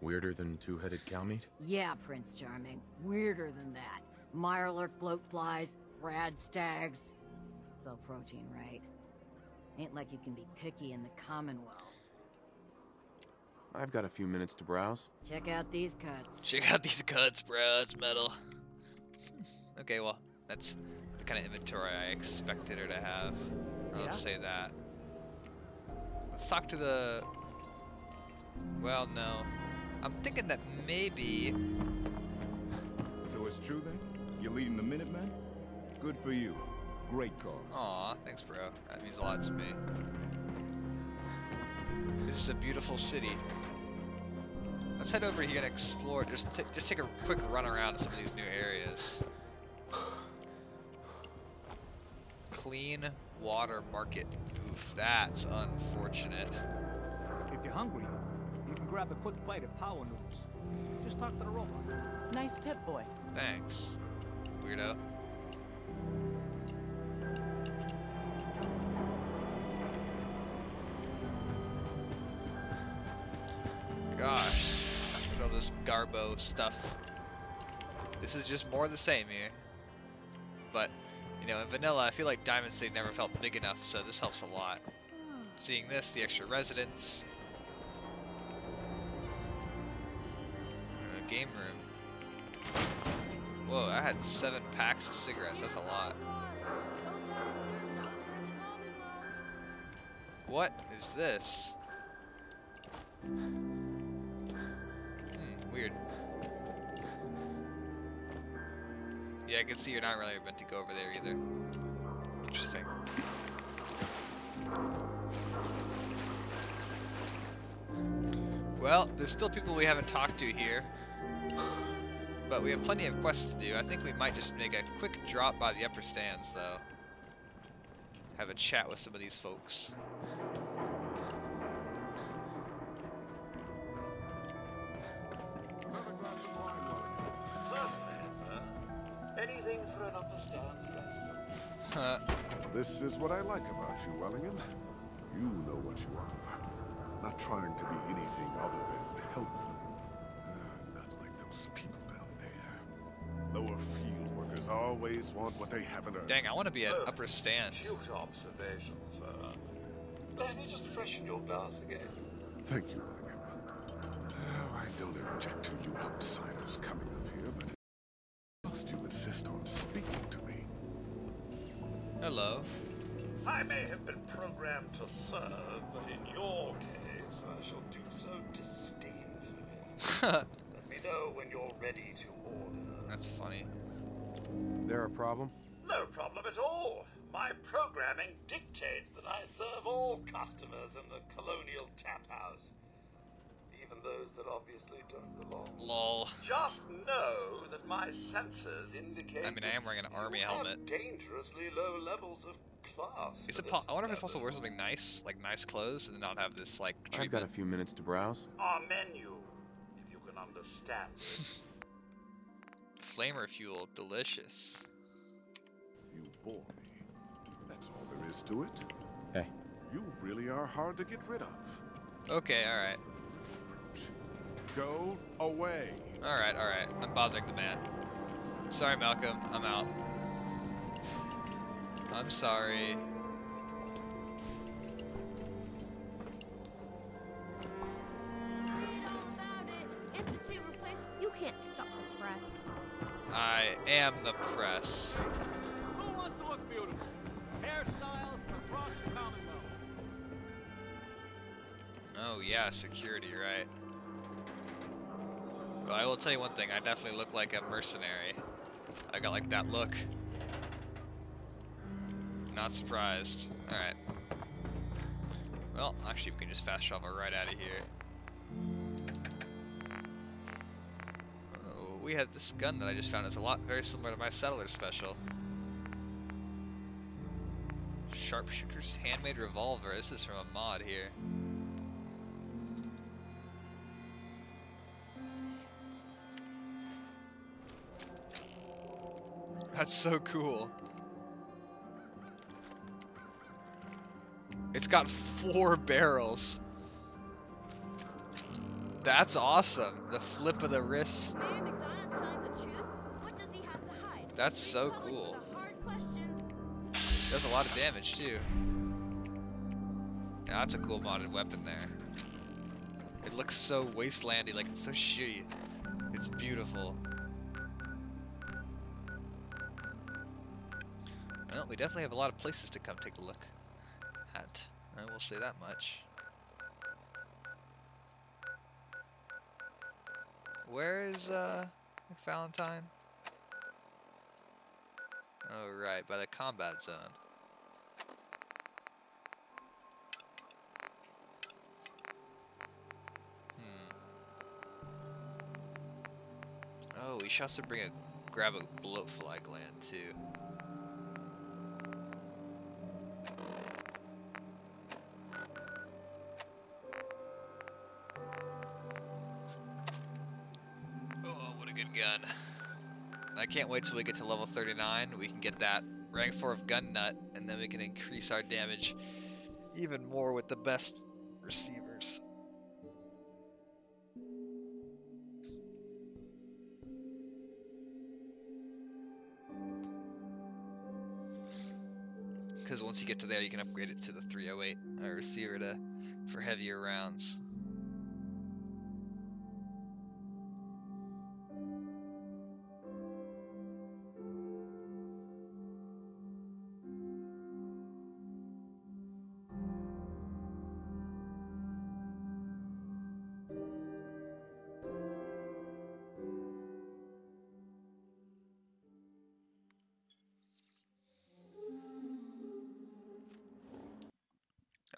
Speaker 8: Weirder than 2-headed cow meat?
Speaker 18: Yeah, Prince Charming. Weirder than that. Mirelurk bloatflies, rad stags. It's all protein, right? Ain't like you can be picky in the Commonwealth.
Speaker 8: I've got a few minutes to browse.
Speaker 18: Check out these cuts.
Speaker 1: Check out these cuts, bro. It's metal. Okay, well, that's the kind of inventory I expected her to have. Or let's say that. Let's talk to the... Well, no. I'm thinking that maybe...
Speaker 10: So it's true then? You're leading the Minutemen? Good for you. Great cause.
Speaker 1: Aw, thanks, bro. That means a lot to me. This is a beautiful city. Let's head over here and explore. Just take a quick run around to some of these new areas. Clean water market. Oof, that's unfortunate.
Speaker 16: If you're hungry, you can grab a quick bite of power noodles. Just talk to the robot.
Speaker 12: Nice pip boy.
Speaker 1: Thanks, weirdo. Gosh, look at all this Garbo stuff. This is just more of the same here. But, you know, in vanilla, I feel like Diamond City never felt big enough, so this helps a lot. Seeing this, the extra residents. Game room. Whoa, I had 7 packs of cigarettes. That's a lot. What is this? Weird. Yeah, I can see you're not really meant to go over there either. Interesting. Well, there's still people we haven't talked to here. But we have plenty of quests to do. I think we might just make a quick drop by the upper stands, though. Have a chat with some of these folks.
Speaker 11: Anything for an upper stand resident.
Speaker 17: This is what I like about you, Wellingham. You know what you are. Not trying to be anything other than helpful. Not like those people down there. Lower field workers always want what they haven't earned.
Speaker 1: Dang, I want to be at upper stand.
Speaker 11: Astute observation, sir. Let me just freshen your glass again.
Speaker 17: Thank you, Wellingham. Oh, I don't object to you outsiders coming up here, but must you insist on speaking to me?
Speaker 1: Hello.
Speaker 11: I may have been programmed to serve, but in your case, I shall do so disdainfully. Let me know when you're ready to order.
Speaker 1: That's funny.
Speaker 8: There a problem?
Speaker 11: No problem at all. My programming dictates that I serve all customers in the Colonial Tap House. Even those that obviously don't belong.
Speaker 1: Lol.
Speaker 11: Just know that my sensors indicate
Speaker 1: I mean, I am wearing an army helmet.
Speaker 11: dangerously low levels of class.
Speaker 1: Is it I wonder if it's possible to wear something nice, like nice clothes, and not have this, like, treatment.
Speaker 4: I've got a few minutes to browse.
Speaker 11: Our menu, if you can understand it.
Speaker 1: Flamer fuel, delicious.
Speaker 17: You bore me. That's all there is to it.
Speaker 4: Hey.
Speaker 17: You really are hard to get rid of.
Speaker 1: Okay, alright.
Speaker 17: Go away.
Speaker 1: Alright, alright. I'm bothering the man. Sorry, Malcolm. I'm out. I'm sorry.
Speaker 15: Read all about it. Institute replacement. You can't stop the press.
Speaker 1: I am the press.
Speaker 16: Who wants to look beautiful? Hairstyles for cross the Commonwealth.
Speaker 1: Oh yeah, security, right. Well, I will tell you one thing, I definitely look like a mercenary. I got like that look. Not surprised. Alright. Well, actually we can just fast travel right out of here. Oh, we have this gun that I just found. It's a lot very similar to my settler special. Sharpshooters Handmade Revolver. This is from a mod here. That's so cool. It's got 4 barrels. That's awesome. The flip of the wrist. That's so cool. Does a lot of damage too. Yeah, that's a cool modded weapon there. It looks so wastelandy, like it's so shitty. It's beautiful. Well, we definitely have a lot of places to come take a look at. I will say that much. Where is Valentine? Oh right, by the combat zone. Oh, we should also grab a bloatfly gland too. Gun. I can't wait till we get to level 39. We can get that rank 4 of gun nut, and then we can increase our damage even more with the best receivers. Because once you get to there, you can upgrade it to the 308 receiver for heavier rounds.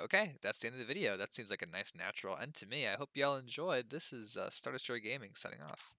Speaker 1: Okay, that's the end of the video. That seems like a nice natural end to me. I hope y'all enjoyed. This is Star Destroyer Gaming signing off.